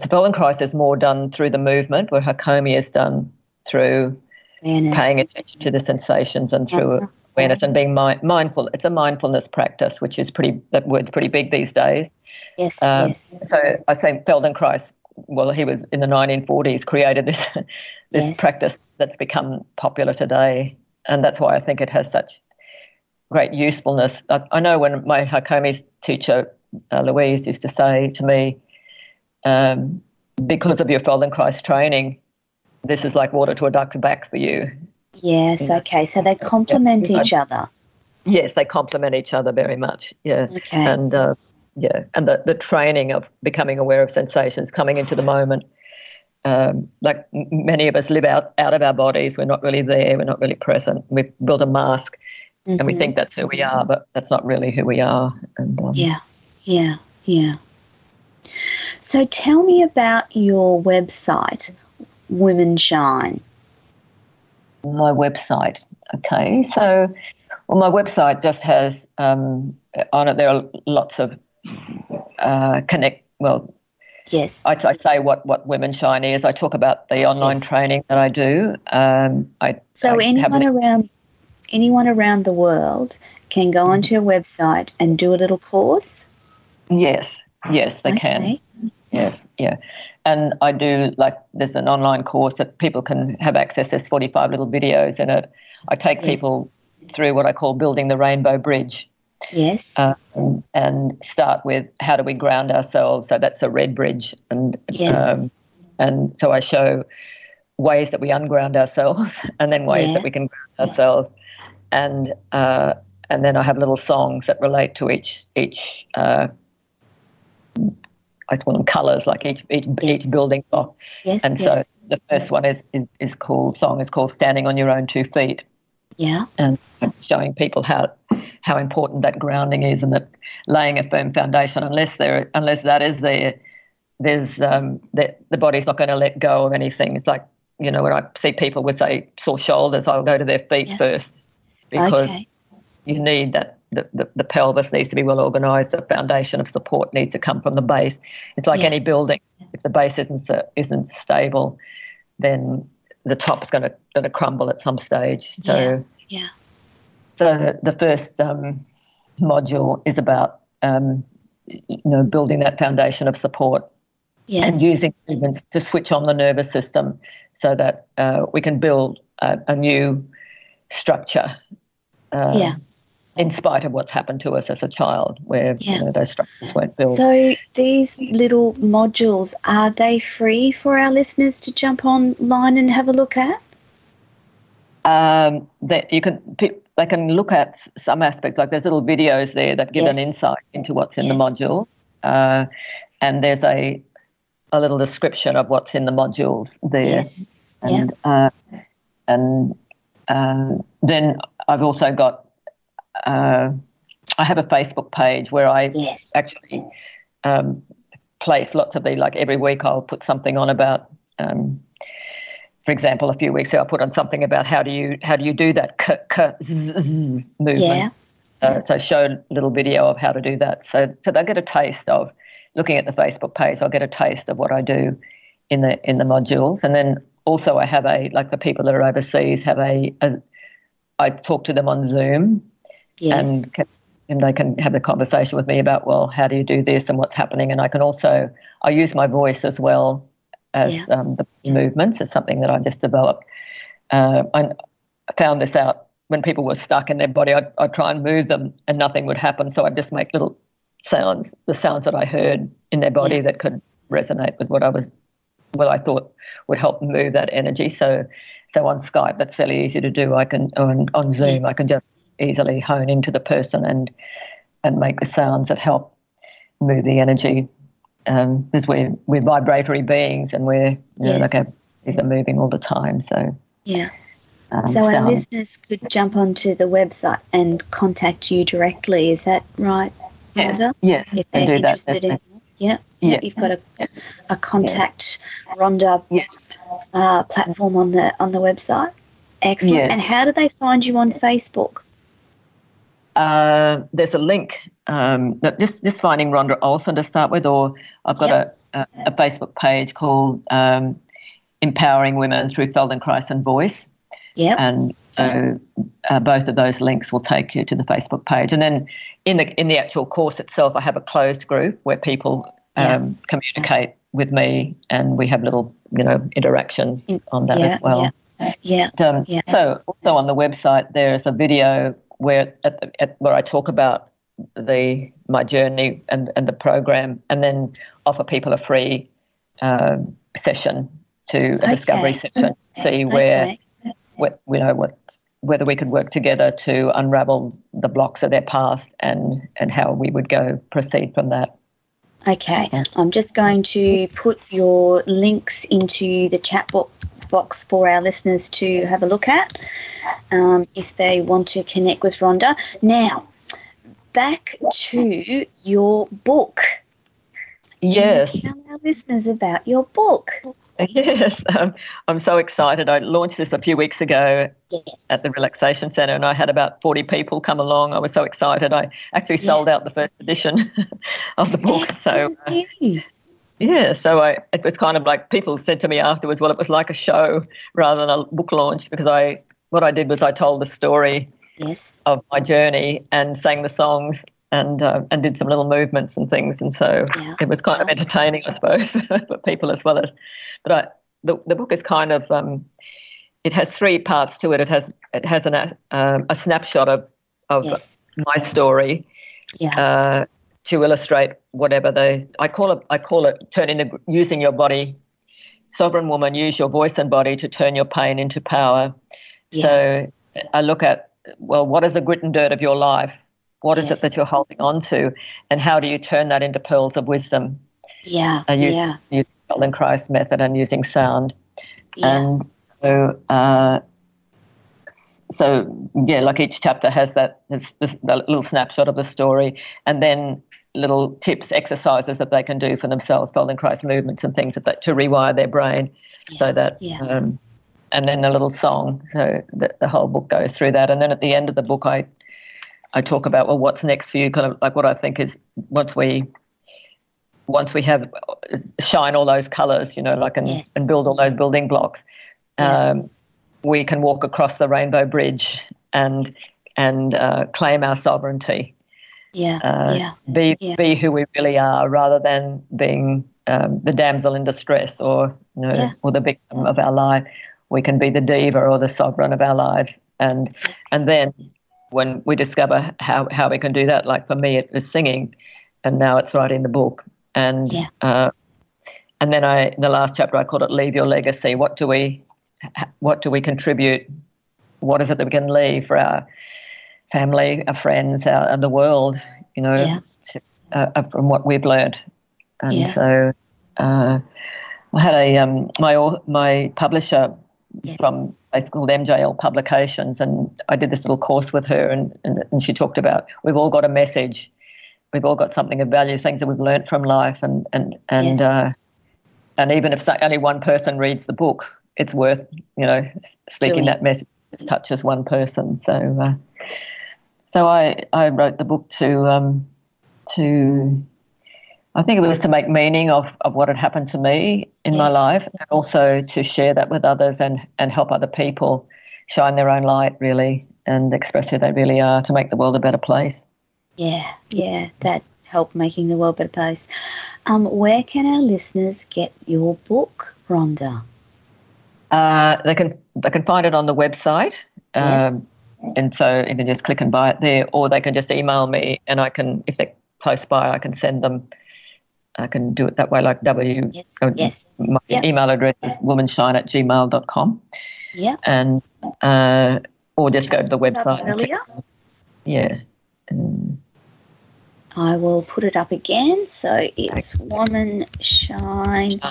Feldenkrais is more done through the movement, where Hakomi is done through paying attention to the sensations and through awareness and being mindful. It's a mindfulness practice, which is that word's pretty big these days. So I think Feldenkrais, well, he was in the 1940s, created this practice that's become popular today, and that's why I think it has such great usefulness. I know when my Hakomi teacher, Louise, used to say to me, because of your Feldenkrais training, this is like water to a duck's back for you. Yes, okay. So they complement each other. Yes, they complement each other very much. Yeah. Okay. And and the training of becoming aware of sensations, coming into the moment. Like many of us live out of our bodies. We're not really there. We're not really present. We've built a mask, and we think that's who we are, but that's not really who we are. And Yeah. So tell me about your website, Women Shine. My website. Okay. So, my website just has on it, there are lots of Yes. I say what Women Shine is. I talk about the online training that I do. Anyone around the world can go onto your website and do a little course? Yes, they can. Yes, yeah. And I do, there's an online course that people can have access. There's 45 little videos in it. I take people through what I call building the rainbow bridge. Yes. And start with how do we ground ourselves. So that's a red bridge. And so I show ways that we unground ourselves and then ways that we can ground ourselves. And then I have little songs that relate to each I call them colours, like each building block. So the first one is called Standing on Your Own 2 Feet. Yeah. And showing people how important that grounding is, and that laying a firm foundation, unless that is there, there's the body's not going to let go of anything. It's like, when I see people with, say, sore shoulders, I'll go to their feet first, because you need that. The pelvis needs to be well organised. The foundation of support needs to come from the base. It's like any building. If the base isn't stable, then the top's going to crumble at some stage. So, so the first module is about building that foundation of support. Yes. And using movements to switch on the nervous system so that we can build a new structure in spite of what's happened to us as a child, where those structures weren't built. So these little modules, are they free for our listeners to jump online and have a look at? They can look at some aspects, like there's little videos there that give an insight into what's in the module, and there's a little description of what's in the modules there. Yes. And then I've also got I have a Facebook page where I actually place lots of like every week I'll put something on about for example, a few weeks ago I put on something about how do you do that z movement. So I showed a little video of how to do that. So they'll get a taste of looking at the Facebook page. I'll get a taste of what I do in the modules. And then also I have like the people that are overseas have I talk to them on Zoom. Yes. And they can have a conversation with me about, well, how do you do this and what's happening? And I use my voice as well as the movements. It's something that I just developed. I found this out when people were stuck in their body. I'd try and move them and nothing would happen. So I'd just make little sounds, the sounds that I heard in their body that could resonate with what I thought would help move that energy. So on Skype, that's fairly easy to do. I can on Zoom, I can just easily hone into the person and make the sounds that help move the energy. Because we're vibratory beings and we're these are moving all the time. So so our listeners could jump onto the website and contact you directly. Is that right, Rhonda? Yes, if they're interested in it. You've got a contact Rhonda platform on the website. Excellent. Yes. And how do they find you on Facebook? There's a link. Just finding Ronda Olsen to start with, or I've got a Facebook page called Empowering Women Through Feldenkrais and Voice. Yeah. And so both of those links will take you to the Facebook page. And then in the actual course itself, I have a closed group where people communicate with me, and we have little interactions on that as well. So also on the website there is a video where where I talk about my journey and the program, and then offer people a free session a discovery session to see whether we could work together to unravel the blocks of their past and how we would proceed from that. Okay, I'm just going to put your links into the chat box for our listeners to have a look at if they want to connect with Rhonda. Now, back to your book. Yes. Can you tell our listeners about your book? Yes, I'm so excited. I launched this a few weeks ago at the Relaxation Centre, and I had about 40 people come along. I was so excited. I actually sold out the first edition of the book. So, so it was kind of like people said to me afterwards, well, it was like a show rather than a book launch, because what I did was I told the story of my journey and sang the songs and did some little movements and things, and so it was kind of entertaining, I suppose, for people as well as. But the book is kind of it has three parts to it. It has a snapshot of my story to illustrate whatever I call it turn into using your body. Sovereign woman, use your voice and body to turn your pain into power. So I look at, well, what is the grit and dirt of your life? What is it that you're holding on to, and how do you turn that into pearls of wisdom? Using Feldenkrais Method and using sound. And like each chapter has that little snapshot of the story, and then little tips, exercises that they can do for themselves, Feldenkrais movements and things to rewire their brain, so that and then a little song. So the whole book goes through that, and then at the end of the book, I talk about, well, what's next for you, kind of like what I think is once we have shine all those colours, and build all those building blocks, we can walk across the rainbow bridge and claim our sovereignty. Be who we really are, rather than being the damsel in distress, or or the victim of our life. We can be the diva or the sovereign of our lives, and then when we discover how we can do that, like for me it was singing, and now it's writing the book, and then in the last chapter I called it Leave Your Legacy. What do we contribute? What is it that we can leave for our family, our friends, and the world, from what we've learned? And so I had my publisher from a place called MJL Publications, and I did this little course with her, and she talked about we've all got a message, we've all got something of value, things that we've learned from life, and even if only one person reads the book, it's worth speaking that message. Just touches one person. So I wrote the book to I think it was to make meaning of what had happened to me in my life, and also to share that with others and help other people shine their own light, really, and express who they really are, to make the world a better place. Yeah, that help making the world a better place. Where can our listeners get your book, Rhonda? They can find it on the website. And so you can just click and buy it there, or they can just email me, and I can, if they're close by, I can send them. I can do it that way, like my email address is womanshine@gmail.com. Yeah. And or just go to the website. Earlier. Yeah. I will put it up again. So it's womanshine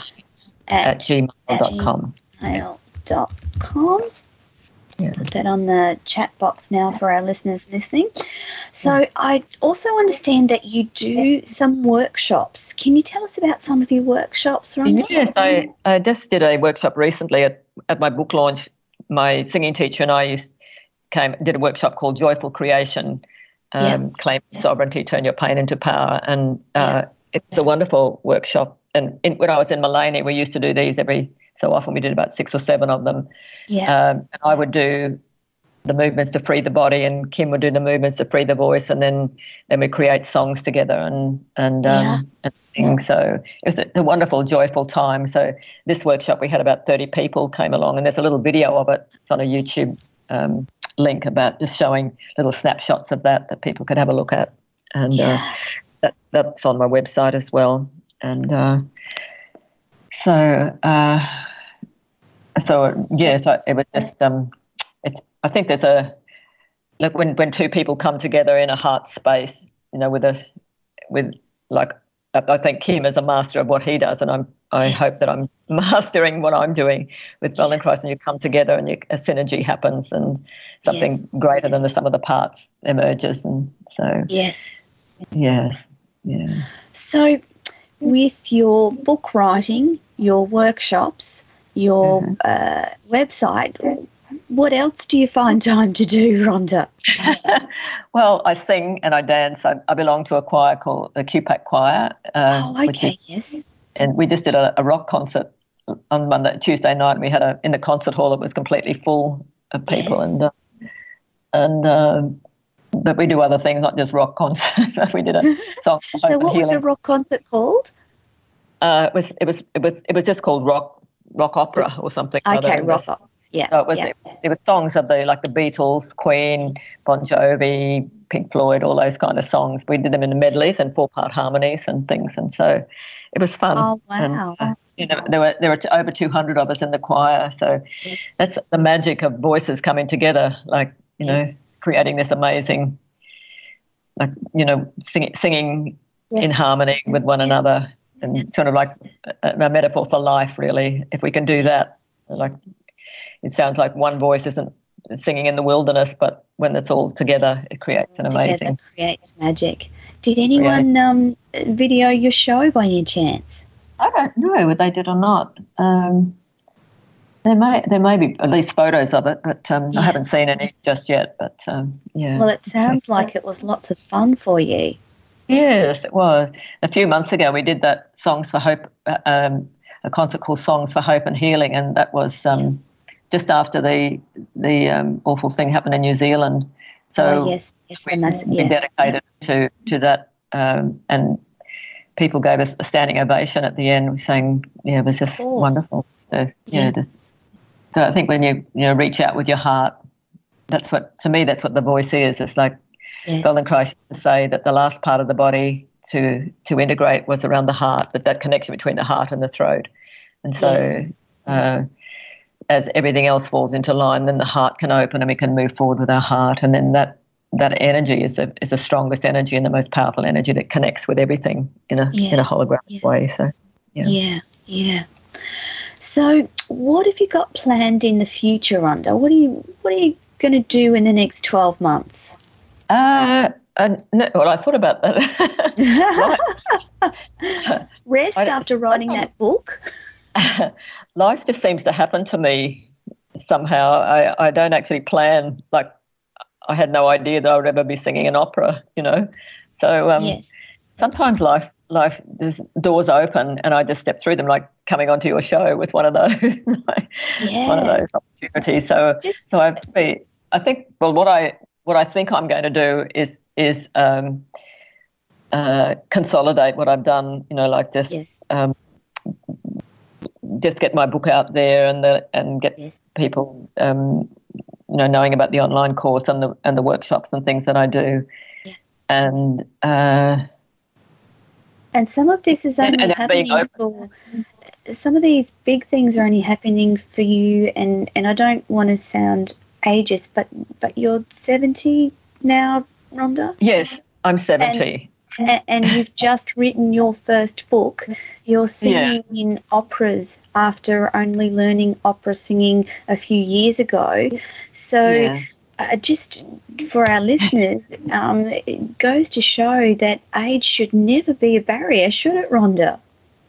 at gmail.com. gmail.com. Put that on the chat box now for our listeners listening. So I also understand that you do some workshops. Can you tell us about some of your workshops, Rhonda? Yes, I just did a workshop recently at my book launch. My singing teacher and I did a workshop called Joyful Creation, Claim Sovereignty, Turn Your Pain into Power. And it was a wonderful workshop. And when I was in Mullaney, we used to do these every so often. We did about 6 or 7 of them. And I would do the movements to free the body, and Kim would do the movements to free the voice, and then we create songs together and sing. So it was a wonderful, joyful time. So this workshop, we had about 30 people came along, and there's a little video of it. It's on a YouTube link about just showing little snapshots of that people could have a look at. And that's on my website as well. And so it was just I think there's when two people come together in a heart space, I think Kim is a master of what he does, and I hope that I'm mastering what I'm doing with Feldenkrais, and you come together and a synergy happens, and something greater than the sum of the parts emerges. And so yes. So with your book writing, your workshops, your website, what else do you find time to do, Rhonda? Well, I sing and I dance. I belong to a choir called the Cupid Choir. Yes. And we just did a rock concert on Tuesday night. We had in the concert hall. It was completely full of people, but we do other things, not just rock concerts. We did a song. So what was the rock concert called? It was just called rock opera or something. Okay, rock opera. Yeah. So it was songs of the Beatles, Queen, Bon Jovi, Pink Floyd, all those kind of songs. We did them in medleys and 4-part harmonies and things, and so it was fun. Oh wow! And, there were over 200 of us in the choir, so that's the magic of voices coming together, creating this amazing, singing in harmony with one another, and sort of like a metaphor for life, really. If we can do that, it sounds like one voice isn't singing in the wilderness, but when it's all together, it creates an amazing. It creates magic. Did anyone video your show by any chance? I don't know whether they did or not. There may be at least photos of it, but I haven't seen any just yet. But Well, it sounds like it was lots of fun for you. Yes, it was. A few months ago, we did that Songs for Hope, a concert called Songs for Hope and Healing, and that was just after the awful thing happened in New Zealand. So yes, the massive, we dedicated to that, and people gave us a standing ovation at the end, saying, it was just wonderful. So, so I think when you reach out with your heart, that's what the voice is. It's like Feldenkrais used to say that the last part of the body to integrate was around the heart, but that connection between the heart and the throat. And so as everything else falls into line, then the heart can open and we can move forward with our heart. And then that energy is the strongest energy and the most powerful energy that connects with everything in a holographic way. So, yeah. So what have you got planned in the future, Rhonda? What are you going to do in the next 12 months? I thought about that. Rest after writing that book? Life just seems to happen to me somehow. I don't actually plan. Like, I had no idea that I would ever be singing an opera, So sometimes life, there's doors open and I just step through them, like coming onto your show was one of those, one of those opportunities. So I think, what I think I'm going to do is consolidate what I've done, just get my book out there and get people, knowing about the online course and the workshops and things that I do, and some of this is only happening for. Some of these big things are only happening for you, and I don't want to sound ageist, but you're 70 now, Rhonda? Yes, I'm 70. And you've just written your first book. You're singing in operas after only learning opera singing a few years ago. So just for our listeners, it goes to show that age should never be a barrier, should it, Rhonda?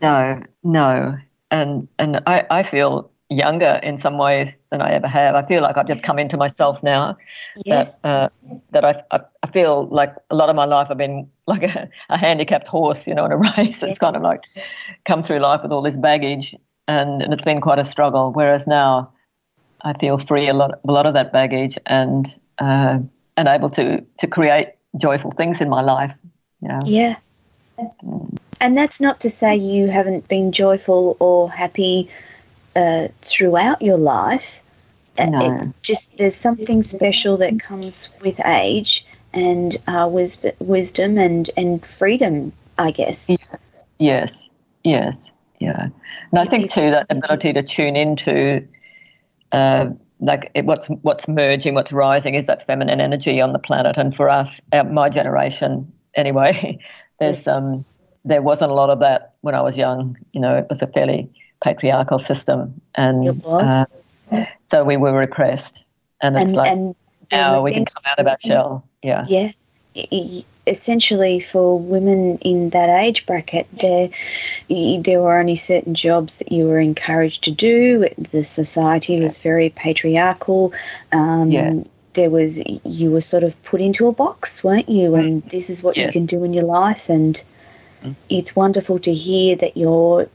No. And I feel younger in some ways than I ever have. I feel like I've just come into myself now. Yes. That I feel like a lot of my life I've been like a handicapped horse, in a race. It's kind of like come through life with all this baggage, and it's been quite a struggle. Whereas now I feel free a lot of that baggage and able to create joyful things in my life. Yeah. And that's not to say you haven't been joyful or happy throughout your life. There's something special that comes with age and wisdom and freedom, I guess. Yes, yeah. And I think too that ability to tune into what's merging, what's rising is that feminine energy on the planet. And for us, my generation anyway, there wasn't a lot of that when I was young. It was a fairly patriarchal system, and it was. So we were repressed, and it's now we can come out of our shell. Yeah. Essentially, for women in that age bracket, there were only certain jobs that you were encouraged to do. The society was very patriarchal. You were sort of put into a box, weren't you? And this is what you can do in your life. And it's wonderful to hear that you're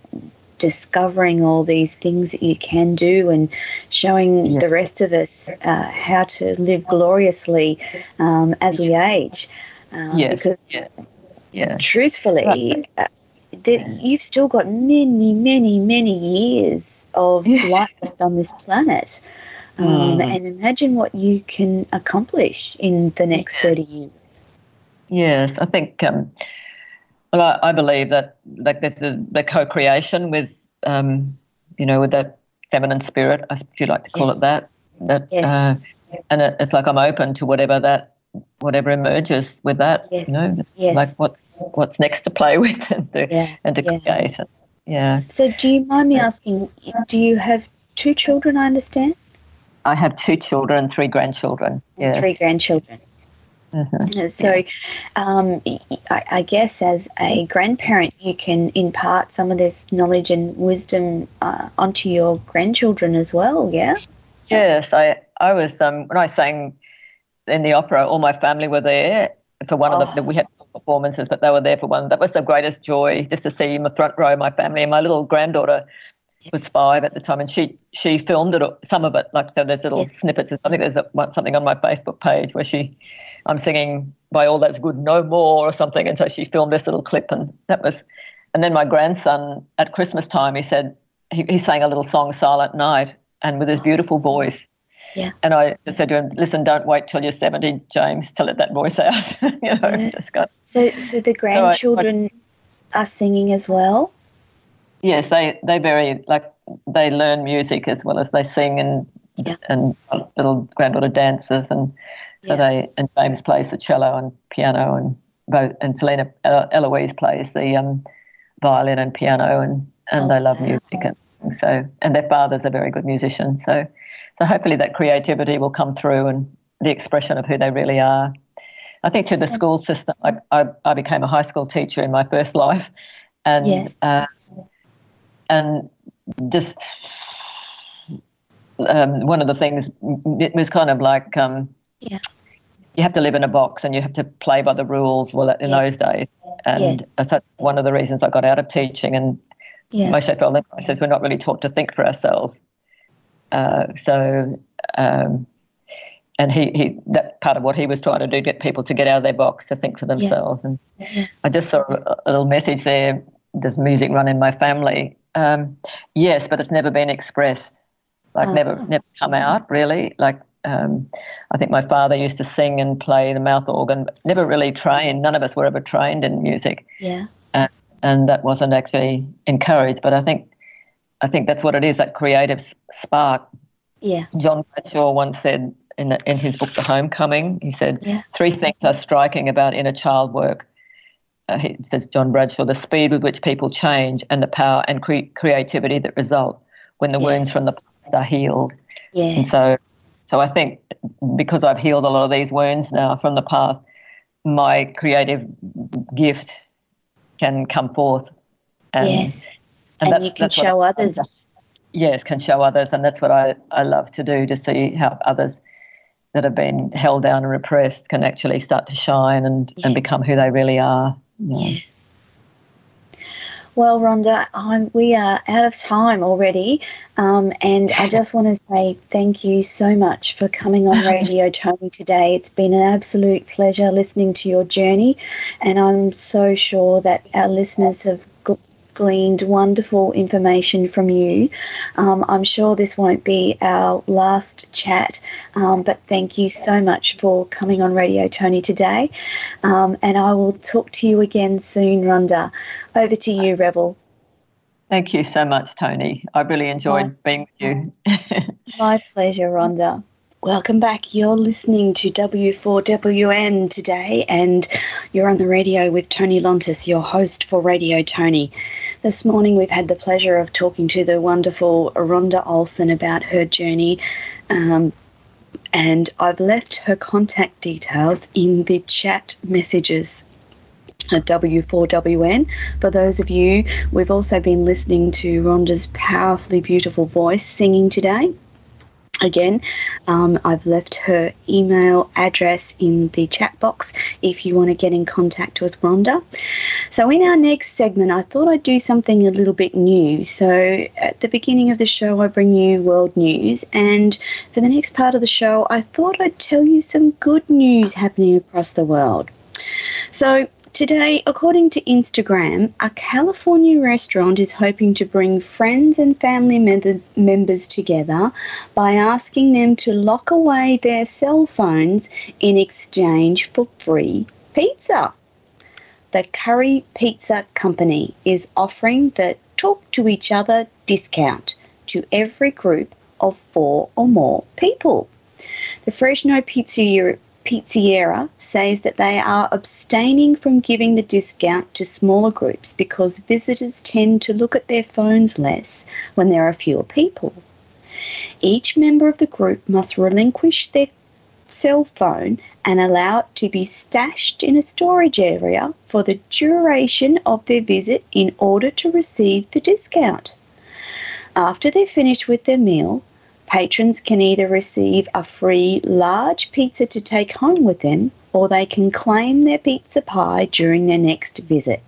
discovering all these things that you can do and showing the rest of us how to live gloriously as we age. Because truthfully, you've still got many, many, many years of life left on this planet. And imagine what you can accomplish in the next 30 years. Yes, I think... Well, I believe that there's the co-creation with, with that feminine spirit, if you like to call it that. And it's like I'm open to whatever emerges with that. Like what's next to play with and to create. Yeah. So, do you mind me asking? Do you have 2 children? I understand. I have 2 children and 3 grandchildren. And 3 grandchildren. Mm-hmm. So I guess as a grandparent you can impart some of this knowledge and wisdom onto your grandchildren as well, yeah? Yes, I was when I sang in the opera, all my family were there for one of we had performances, but they were there for one. That was the greatest joy, just to see in the front row my family, and my little granddaughter was 5 at the time, and she filmed it, some of it, like, so there's little snippets. I think there's something on my Facebook page where I'm singing "By All That's Good, No More" or something, and so she filmed this little clip, and then my grandson at Christmas time, he said he sang a little song, "Silent Night," and with his beautiful voice. Yeah. And I just said to him, "Listen, don't wait till you're 70, James, to let that voice out." So the grandchildren are singing as well? Yes, they very, like, they learn music as well as they sing, and little granddaughter dances, and so and James plays the cello and piano, and Selena Eloise plays the violin and piano, and they love music, and their father's a very good musician, so hopefully that creativity will come through and the expression of who they really are. I think to the school system, I became a high school teacher in my first life, and just one of the things, it was kind of like you have to live in a box and you have to play by the rules, in those days. And that's one of the reasons I got out of teaching. And Moshe Feldenkrais says we're not really taught to think for ourselves. And he that part of what he was trying to do, get people to get out of their box, to think for themselves. And I just saw a little message there, does music run in my family? Yes, but it's never been expressed, like never come out, really. Like I think my father used to sing and play the mouth organ, but never really trained. None of us were ever trained in music. Yeah. And that wasn't actually encouraged. But I think that's what it is, that creative spark. Yeah. John Bradshaw once said in his book, The Homecoming, he said, 3 things are striking about inner child work. He says, John Bradshaw, the speed with which people change and the power and creativity that result when the wounds from the past are healed. Yes. And so I think because I've healed a lot of these wounds now from the past, my creative gift can come forth. And you can show others. Yes, can show others. And that's what I love to do, to see how others that have been held down and repressed can actually start to shine and become who they really are. Yeah. Well, Rhonda, we are out of time already, and I just want to say thank you so much for coming on Radio Toni today. It's been an absolute pleasure listening to your journey, and I'm so sure that our listeners have gleaned wonderful information from you. I'm sure this won't be our last chat, but thank you so much for coming on Radio Toni today, and I will talk to you again soon, Rhonda. Over to you, Rebel. Thank you so much, Toni. I really enjoyed being with you. My pleasure, Rhonda. Welcome back. You're listening to W4WN today, and you're on the radio with Toni Lontis, your host for Radio Toni. This morning we've had the pleasure of talking to the wonderful Ronda Olsen about her journey, and I've left her contact details in the chat messages at W4WN. For those of you, we've also been listening to Rhonda's powerfully beautiful voice singing today. Again, I've left her email address in the chat box if you want to get in contact with Rhonda. So in our next segment, I thought I'd do something a little bit new. So at the beginning of the show, I bring you world news. And for the next part of the show, I thought I'd tell you some good news happening across the world. So today, according to Instagram, a California restaurant is hoping to bring friends and family members together by asking them to lock away their cell phones in exchange for free pizza. The Curry Pizza Company is offering the Talk to Each Other discount to every group of 4 or more people. The Fresno Pizzeria says that they are abstaining from giving the discount to smaller groups because visitors tend to look at their phones less when there are fewer people. Each member of the group must relinquish their cell phone and allow it to be stashed in a storage area for the duration of their visit in order to receive the discount. After they're finished with their meal, patrons can either receive a free large pizza to take home with them, or they can claim their pizza pie during their next visit.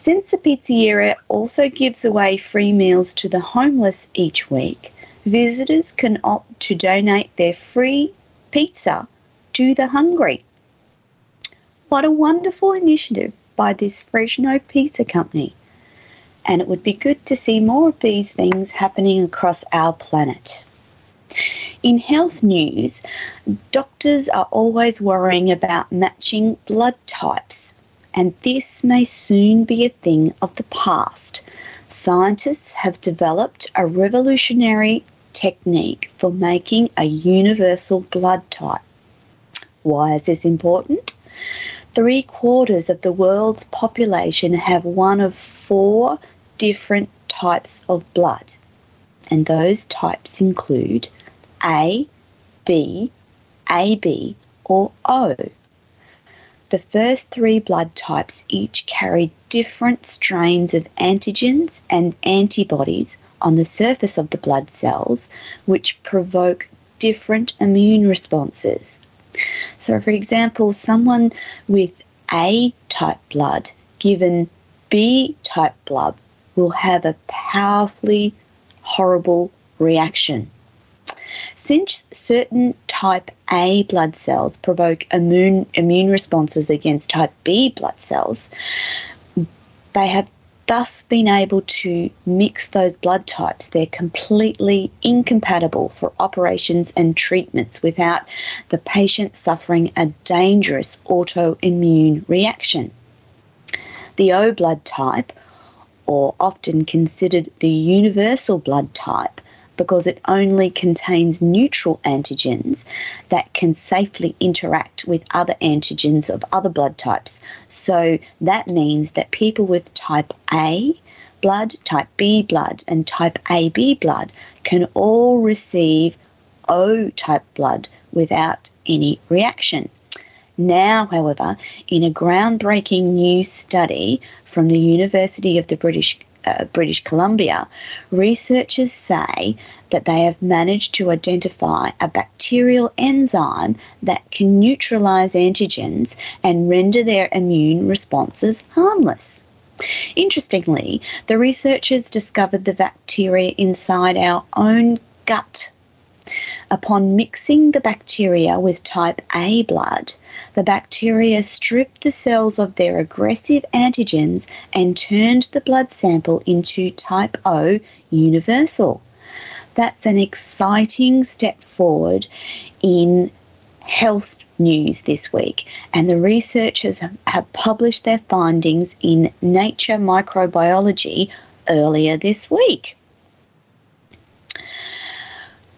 Since the pizzeria also gives away free meals to the homeless each week, visitors can opt to donate their free pizza to the hungry. What a wonderful initiative by this Fresno pizza company. And it would be good to see more of these things happening across our planet. In health news, doctors are always worrying about matching blood types, and this may soon be a thing of the past. Scientists have developed a revolutionary technique for making a universal blood type. Why is this important? 3/4 of the world's population have one of 4 different types of blood, and those types include A, B, AB, or O. The first 3 blood types each carry different strains of antigens and antibodies on the surface of the blood cells, which provoke different immune responses. So, for example, someone with A-type blood given B-type blood will have a powerfully horrible reaction. Since certain type A blood cells provoke immune responses against type B blood cells, they have thus been able to mix those blood types. They're completely incompatible for operations and treatments without the patient suffering a dangerous autoimmune reaction. The O blood type, or often considered the universal blood type, because it only contains neutral antigens that can safely interact with other antigens of other blood types. So that means that people with type A blood, type B blood, and type AB blood can all receive O-type blood without any reaction. Now, however, in a groundbreaking new study from the University of the British Columbia, researchers say that they have managed to identify a bacterial enzyme that can neutralise antigens and render their immune responses harmless. Interestingly, the researchers discovered the bacteria inside our own gut. Upon mixing the bacteria with type A blood, the bacteria stripped the cells of their aggressive antigens and turned the blood sample into type O universal. That's an exciting step forward in health news this week, and the researchers have published their findings in Nature Microbiology earlier this week.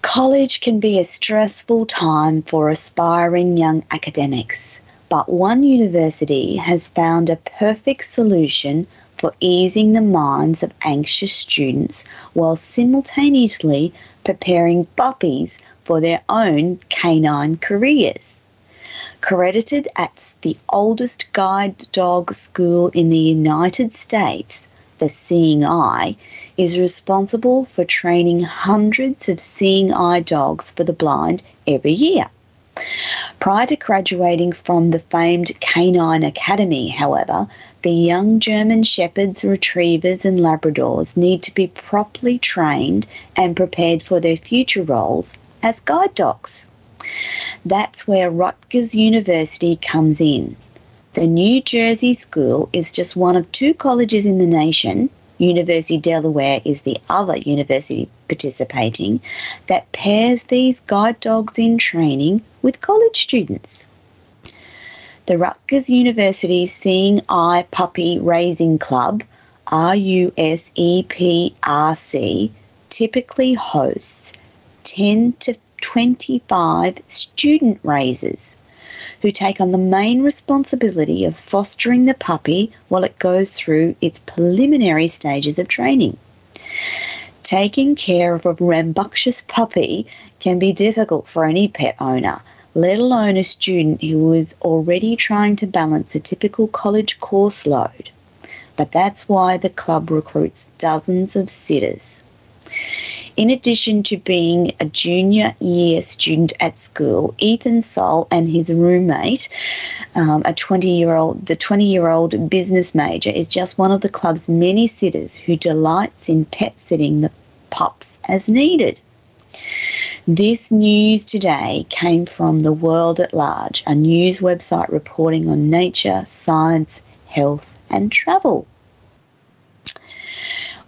College can be a stressful time for aspiring young academics, but one university has found a perfect solution for easing the minds of anxious students while simultaneously preparing puppies for their own canine careers. Credited as the oldest guide dog school in the United States, the Seeing Eye is responsible for training hundreds of seeing eye dogs for the blind every year. Prior to graduating from the famed Canine Academy, however, the young German Shepherds, Retrievers and Labradors need to be properly trained and prepared for their future roles as guide dogs. That's where Rutgers University comes in. The New Jersey school is just one of 2 colleges in the nation, University of Delaware is the other university participating, that pairs these guide dogs in training with college students. The Rutgers University Seeing Eye Puppy Raising Club, RUSEPRC, typically hosts 10 to 25 student raisers who take on the main responsibility of fostering the puppy while it goes through its preliminary stages of training. Taking care of a rambunctious puppy can be difficult for any pet owner, let alone a student who is already trying to balance a typical college course load. But that's why the club recruits dozens of sitters. In addition to being a junior year student at school, Ethan Sol and his roommate, the 20-year-old business major, is just one of the club's many sitters who delights in pet sitting the pups as needed. This news today came from The World at Large, a news website reporting on nature, science, health and travel.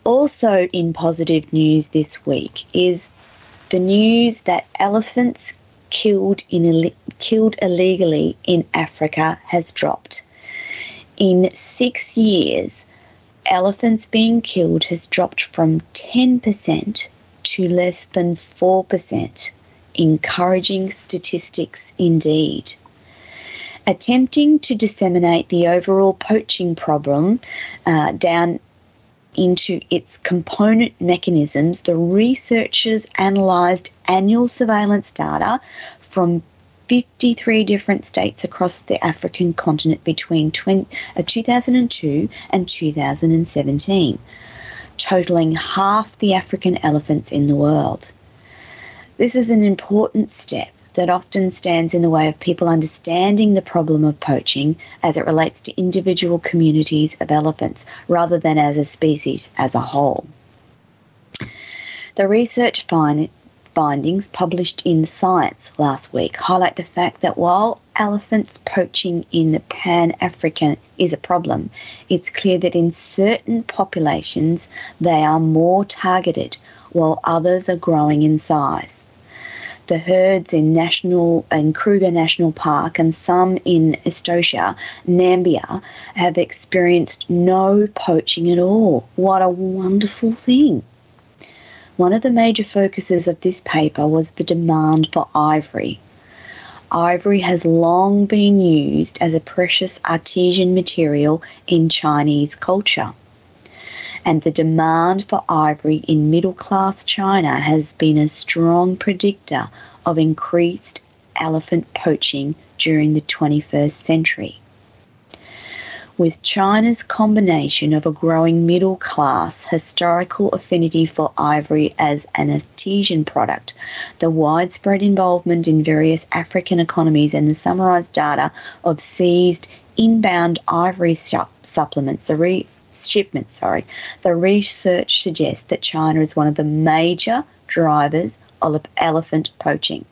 Also in positive news this week is the news that elephants killed illegally in Africa has dropped. In 6 years, elephants being killed has dropped from 10% to less than 4%. Encouraging statistics indeed. Attempting to disseminate the overall poaching problem down into its component mechanisms, the researchers analysed annual surveillance data from 53 different states across the African continent between 2002 and 2017, totalling half the African elephants in the world. This is an important step that often stands in the way of people understanding the problem of poaching as it relates to individual communities of elephants rather than as a species as a whole. The research findings published in Science last week highlight the fact that while elephants poaching in the Pan-African is a problem, it's clear that in certain populations they are more targeted while others are growing in size. The herds in Kruger National Park and some in Etosha, Namibia, have experienced no poaching at all. What a wonderful thing. One of the major focuses of this paper was the demand for ivory. Ivory has long been used as a precious artisan material in Chinese culture. And the demand for ivory in middle-class China has been a strong predictor of increased elephant poaching during the 21st century. With China's combination of a growing middle-class, historical affinity for ivory as an artisan product, the widespread involvement in various African economies and the summarised data of seized inbound ivory supplements, the research suggests that China is one of the major drivers of elephant poaching.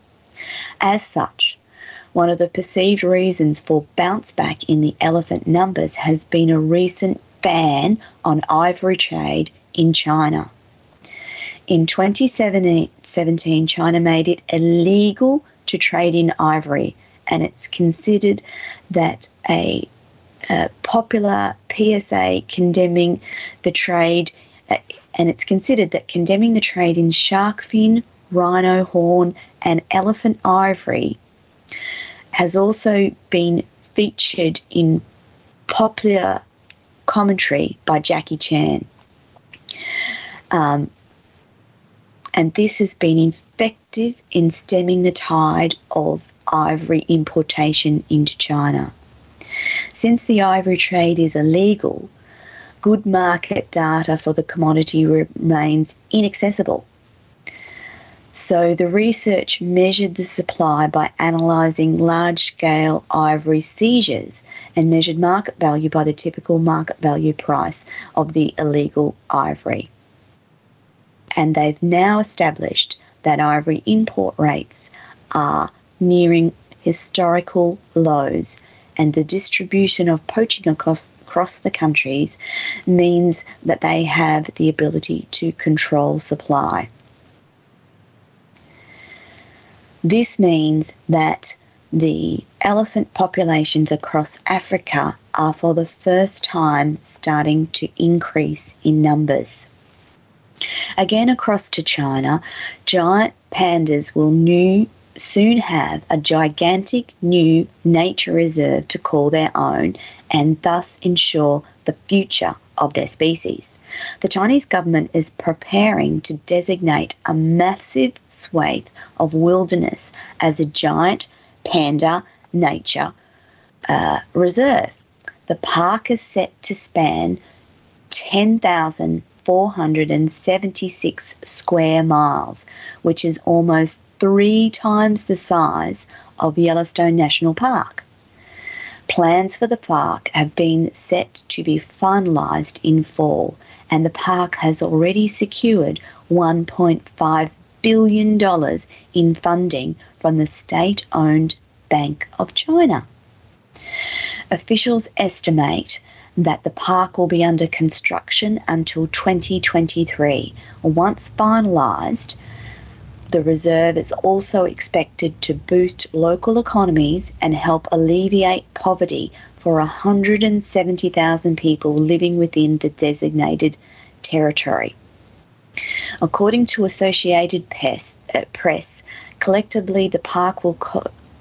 As such, one of the perceived reasons for bounce back in the elephant numbers has been a recent ban on ivory trade in China. In 2017, China made it illegal to trade in ivory, and it's considered that a popular PSA condemning the trade, and it's considered that condemning the trade in shark fin, rhino horn and elephant ivory has also been featured in popular commentary by Jackie Chan. And this has been effective in stemming the tide of ivory importation into China. Since the ivory trade is illegal, good market data for the commodity remains inaccessible. So the research measured the supply by analysing large-scale ivory seizures and measured market value by the typical market value price of the illegal ivory. And they've now established that ivory import rates are nearing historical lows, and the distribution of poaching across the countries means that they have the ability to control supply. This means that the elephant populations across Africa are for the first time starting to increase in numbers. Again, across to China, giant pandas will soon have a gigantic new nature reserve to call their own and thus ensure the future of their species. The Chinese government is preparing to designate a massive swathe of wilderness as a giant panda nature reserve. The park is set to span 10,000 476 square miles, which is almost 3 times the size of Yellowstone National Park. Plans for the park have been set to be finalised in fall, and the park has already secured $1.5 billion in funding from the state-owned Bank of China. Officials estimate that the park will be under construction until 2023. Once finalised, the reserve is also expected to boost local economies and help alleviate poverty for 170,000 people living within the designated territory. According to Associated Press, collectively the park will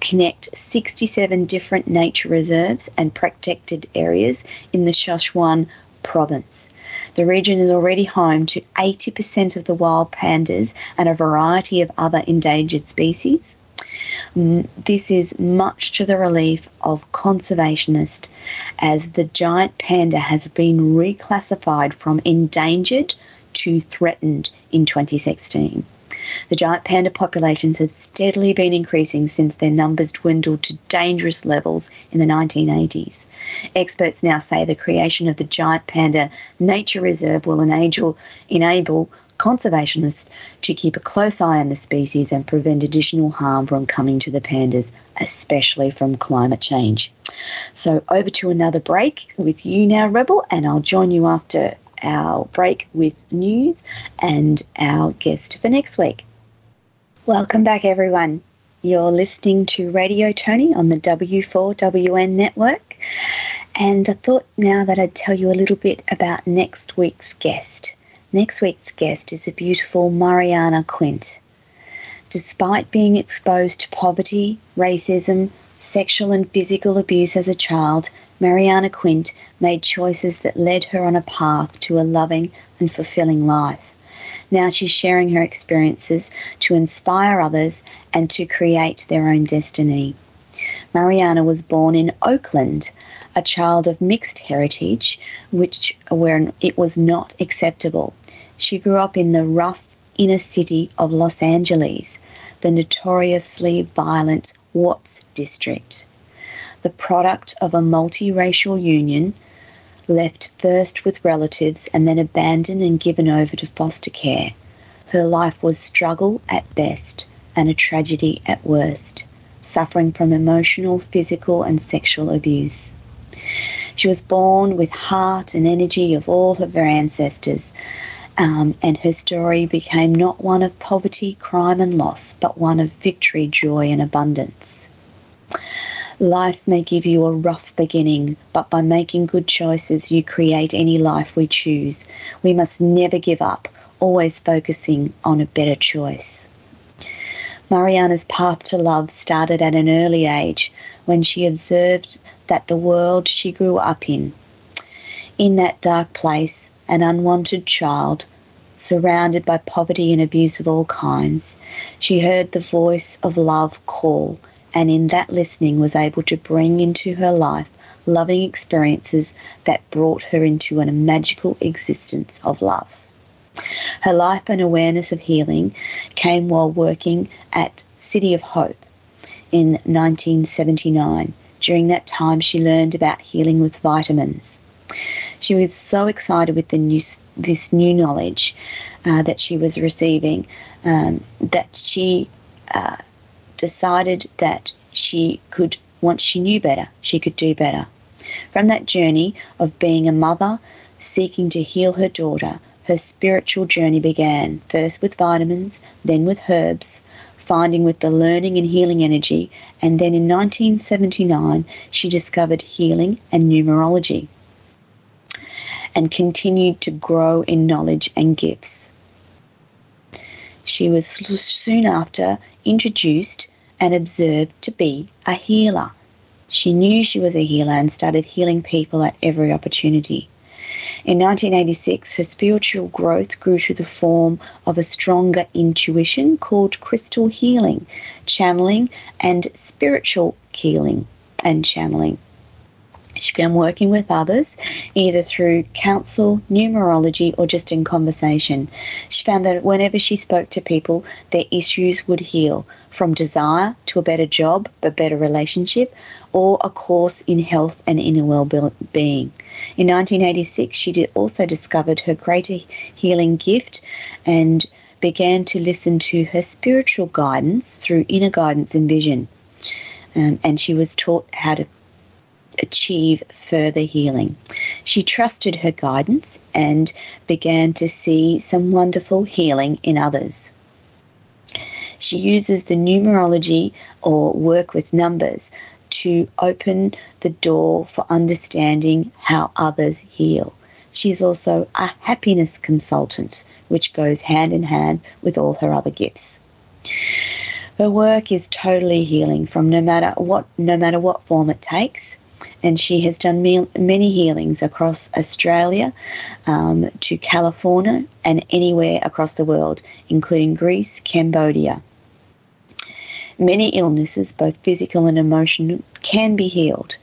connect 67 different nature reserves and protected areas in the Sichuan province. The region is already home to 80% of the wild pandas and a variety of other endangered species. This is much to the relief of conservationists, as the giant panda has been reclassified from endangered to threatened in 2016. The giant panda populations have steadily been increasing since their numbers dwindled to dangerous levels in the 1980s. Experts now say the creation of the giant panda nature reserve will enable conservationists to keep a close eye on the species and prevent additional harm from coming to the pandas, especially from climate change. So over to another break with you now, Rebel, and I'll join you after our break with news and our guest for next week. Welcome back, everyone. You're listening to Radio Toni on the W4WN network, and I thought now that I'd tell you a little bit about next week's guest. Next week's guest is the beautiful Mariana Quint. Despite being exposed to poverty, racism, sexual and physical abuse as a child, Mariana Quint made choices that led her on a path to a loving and fulfilling life. Now she's sharing her experiences to inspire others and to create their own destiny. Mariana was born in Oakland, a child of mixed heritage, where it was not acceptable. She grew up in the rough inner city of Los Angeles, the notoriously violent Watts district. The product of a multiracial union, left first with relatives and then abandoned and given over to foster care. Her life was struggle at best and a tragedy at worst, suffering from emotional, physical and sexual abuse. She was born with heart and energy of all of her ancestors, and her story became not one of poverty, crime and loss, but one of victory, joy and abundance. Life may give you a rough beginning, but by making good choices, you create any life we choose. We must never give up, always focusing on a better choice. Mariana's path to love started at an early age when she observed that the world she grew up in that dark place, an unwanted child, surrounded by poverty and abuse of all kinds, she heard the voice of love call, and in that listening was able to bring into her life loving experiences that brought her into a magical existence of love. Her life and awareness of healing came while working at City of Hope in 1979. During that time, she learned about healing with vitamins. She was so excited with this new knowledge that she was receiving that she decided that she could, once she knew better, she could do better. From that journey of being a mother, seeking to heal her daughter, her spiritual journey began, first with vitamins, then with herbs, finding with the learning and healing energy, and then in 1979 she discovered healing and numerology and continued to grow in knowledge and gifts. She was soon after introduced and observed to be a healer. She knew she was a healer and started healing people at every opportunity. In 1986, her spiritual growth grew to the form of a stronger intuition called crystal healing, channeling, and spiritual healing and channeling. She began working with others, either through counsel, numerology, or just in conversation. She found that whenever she spoke to people, their issues would heal, from desire to a better job, a better relationship, or a course in health and inner well-being. In 1986, she also discovered her greater healing gift and began to listen to her spiritual guidance through inner guidance and vision. And she was taught how to achieve further healing. She trusted her guidance and began to see some wonderful healing in others. She uses the numerology or work with numbers to open the door for understanding how others heal. She's also a happiness consultant, which goes hand in hand with all her other gifts. Her work is totally healing from no matter what form it takes. And she has done many healings across Australia to California and anywhere across the world, including Greece, Cambodia. Many illnesses, both physical and emotional, can be healed.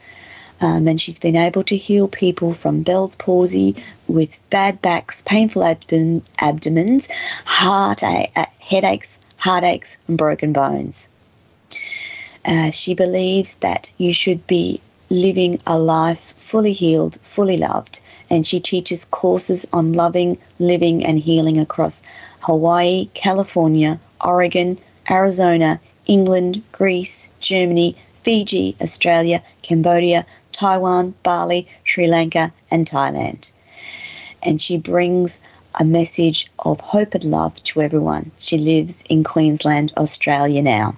And she's been able to heal people from Bell's palsy, with bad backs, painful abdomens, headaches, heartaches, and broken bones. She believes that you should be living a life fully healed, fully loved, and she teaches courses on loving, living and healing across Hawaii, California, Oregon, Arizona, England, Greece, Germany, Fiji, Australia, Cambodia, Taiwan, Bali, Sri Lanka and Thailand. And she brings a message of hope and love to everyone. She lives in Queensland, Australia now.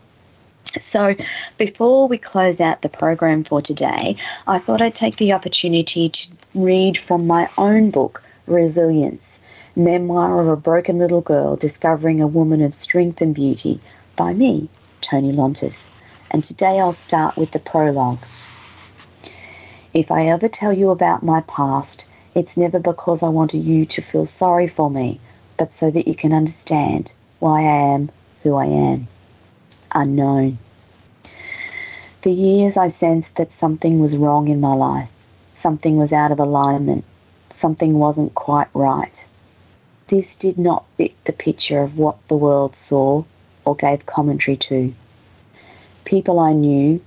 So before we close out the program for today, I thought I'd take the opportunity to read from my own book, Resilience, Memoir of a Broken Little Girl Discovering a Woman of Strength and Beauty, by me, Toni Lontis. And today I'll start with the prologue. If I ever tell you about my past, it's never because I wanted you to feel sorry for me, but so that you can understand why I am who I am. Unknown. For years I sensed that something was wrong in my life. Something was out of alignment. Something wasn't quite right. This did not fit the picture of what the world saw or gave commentary to. People I knew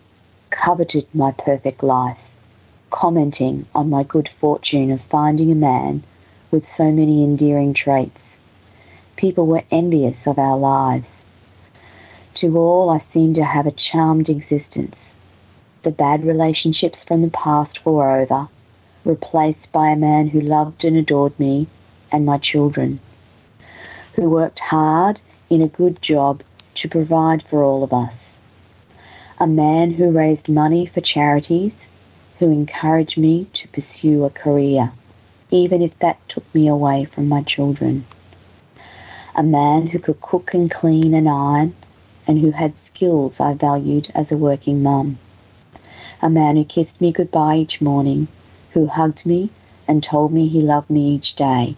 coveted my perfect life, commenting on my good fortune of finding a man with so many endearing traits. People were envious of our lives. To all, I seemed to have a charmed existence. The bad relationships from the past were over, replaced by a man who loved and adored me and my children, who worked hard in a good job to provide for all of us. A man who raised money for charities, who encouraged me to pursue a career, even if that took me away from my children. A man who could cook and clean and iron, and who had skills I valued as a working mum. A man who kissed me goodbye each morning, who hugged me and told me he loved me each day.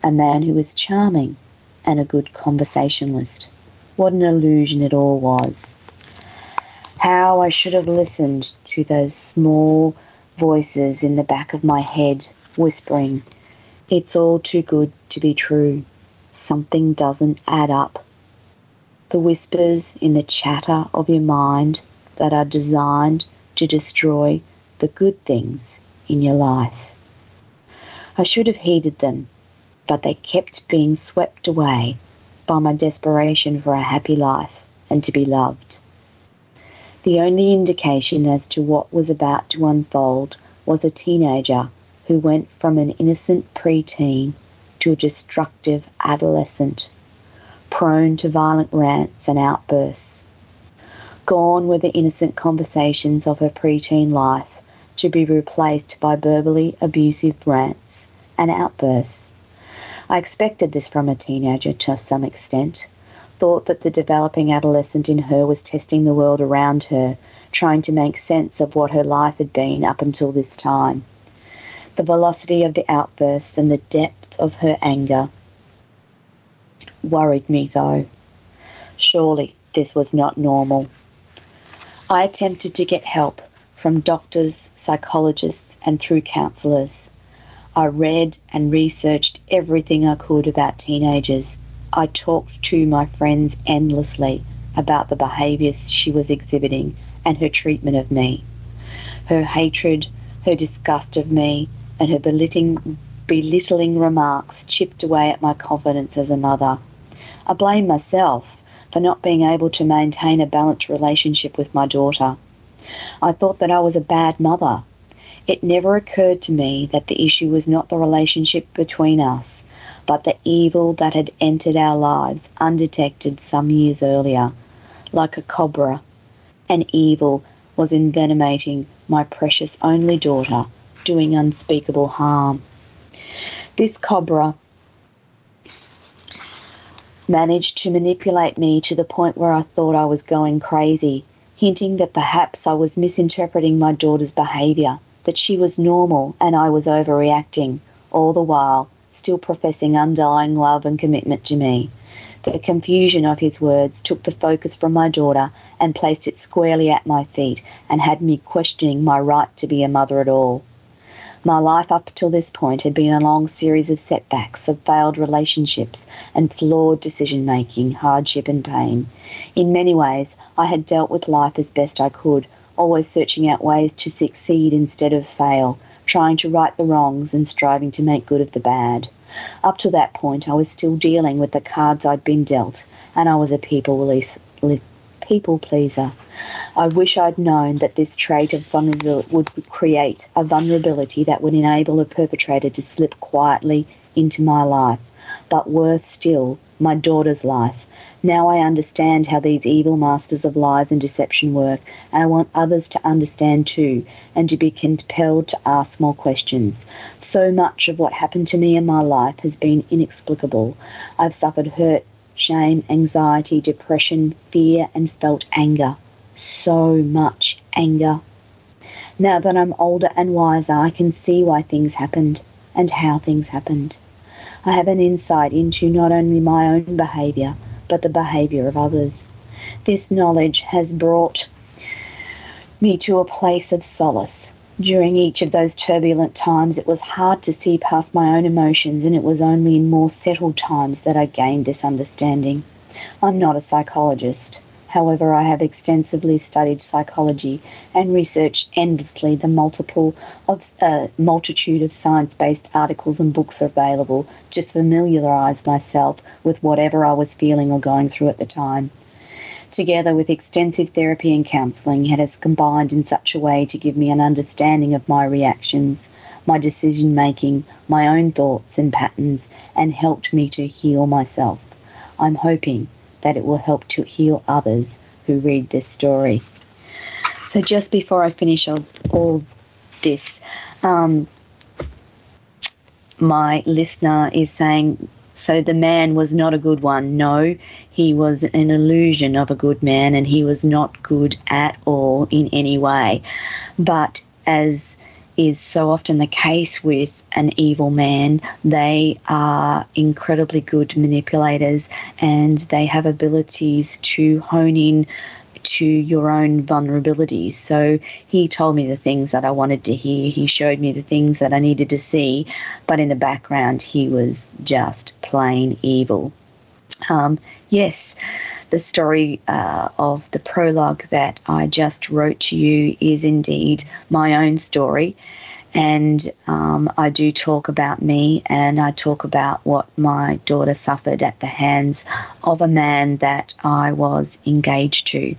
A man who was charming and a good conversationalist. What an illusion it all was. How I should have listened to those small voices in the back of my head whispering, "It's all too good to be true. Something doesn't add up." The whispers in the chatter of your mind that are designed to destroy the good things in your life. I should have heeded them, but they kept being swept away by my desperation for a happy life and to be loved. The only indication as to what was about to unfold was a teenager who went from an innocent preteen to a destructive adolescent, prone to violent rants and outbursts. Gone were the innocent conversations of her preteen life, to be replaced by verbally abusive rants and outbursts. I expected this from a teenager to some extent, thought that the developing adolescent in her was testing the world around her, trying to make sense of what her life had been up until this time. The velocity of the outbursts and the depth of her anger worried me, though. Surely this was not normal. I attempted to get help, from doctors, psychologists, and through counsellors. I read and researched everything I could about teenagers. I talked to my friends endlessly about the behaviours she was exhibiting and her treatment of me. Her hatred, her disgust of me, and her belittling remarks chipped away at my confidence as a mother. I blamed myself for not being able to maintain a balanced relationship with my daughter. I thought that I was a bad mother. It never occurred to me that the issue was not the relationship between us, but the evil that had entered our lives undetected some years earlier. Like a cobra, an evil was envenomating my precious only daughter, doing unspeakable harm. This cobra managed to manipulate me to the point where I thought I was going crazy, hinting that perhaps I was misinterpreting my daughter's behaviour, that she was normal and I was overreacting, all the while still professing undying love and commitment to me. The confusion of his words took the focus from my daughter and placed it squarely at my feet and had me questioning my right to be a mother at all. My life up till this point had been a long series of setbacks, of failed relationships and flawed decision-making, hardship and pain. In many ways, I had dealt with life as best I could, always searching out ways to succeed instead of fail, trying to right the wrongs and striving to make good of the bad. Up to that point, I was still dealing with the cards I'd been dealt, and I was a people pleaser. I wish I'd known that this trait of vulnerability would create a vulnerability that would enable a perpetrator to slip quietly into my life, but worse still, my daughter's life. Now I understand how these evil masters of lies and deception work, and I want others to understand too, and to be compelled to ask more questions. So much of what happened to me in my life has been inexplicable. I've suffered hurt, shame, anxiety, depression, fear, and felt anger. So much anger. Now that I'm older and wiser, I can see why things happened and how things happened. I have an insight into not only my own behaviour, but the behaviour of others. This knowledge has brought me to a place of solace. During each of those turbulent times, it was hard to see past my own emotions, and it was only in more settled times that I gained this understanding. I'm not a psychologist. However, I have extensively studied psychology and researched endlessly the multitude of science-based articles and books available to familiarise myself with whatever I was feeling or going through at the time. Together with extensive therapy and counselling, it has combined in such a way to give me an understanding of my reactions, my decision-making, my own thoughts and patterns, and helped me to heal myself. I'm hoping that it will help to heal others who read this story. So just before I finish all this, my listener is saying, so the man was not a good one. No, he was an illusion of a good man, and he was not good at all in any way. But as is so often the case with an evil man, they are incredibly good manipulators, and they have abilities to hone in to your own vulnerabilities. So he told me the things that I wanted to hear. He showed me the things that I needed to see, but in the background he was just plain evil. Yes, the story of the prologue that I just wrote to you is indeed my own story, and I do talk about me, and I talk about what my daughter suffered at the hands of a man that I was engaged to.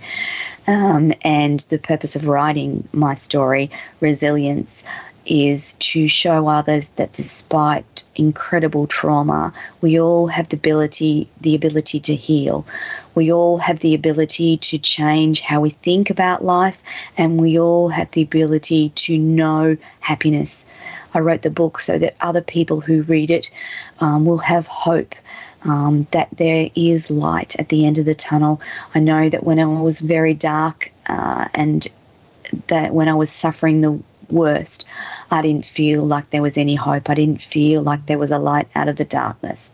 And the purpose of writing my story, Resilience, is to show others that despite incredible trauma, we all have the ability to heal. We all have the ability to change how we think about life, and we all have the ability to know happiness. I wrote the book so that other people who read it will have hope, that there is light at the end of the tunnel. I know that when I was very dark and that when I was suffering the worst, I didn't feel like there was any hope. I didn't feel like there was a light out of the darkness.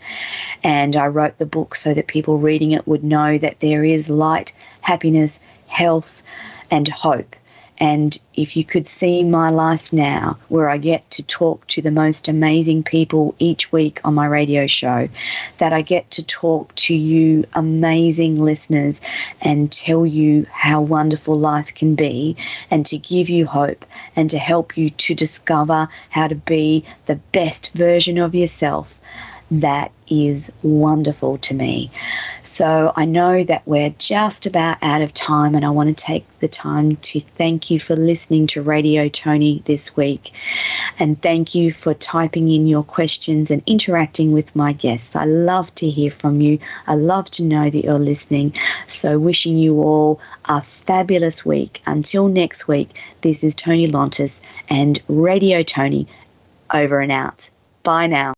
And I wrote the book so that people reading it would know that there is light, happiness, health, and hope. And if you could see my life now, where I get to talk to the most amazing people each week on my radio show, that I get to talk to you amazing listeners and tell you how wonderful life can be, and to give you hope and to help you to discover how to be the best version of yourself, that is wonderful to me. So I know that we're just about out of time, and I want to take the time to thank you for listening to Radio Toni this week, and thank you for typing in your questions and interacting with my guests. I love to hear from you. I love to know that you're listening. So wishing you all a fabulous week. Until next week, this is Toni Lontis and Radio Toni, over and out. Bye now.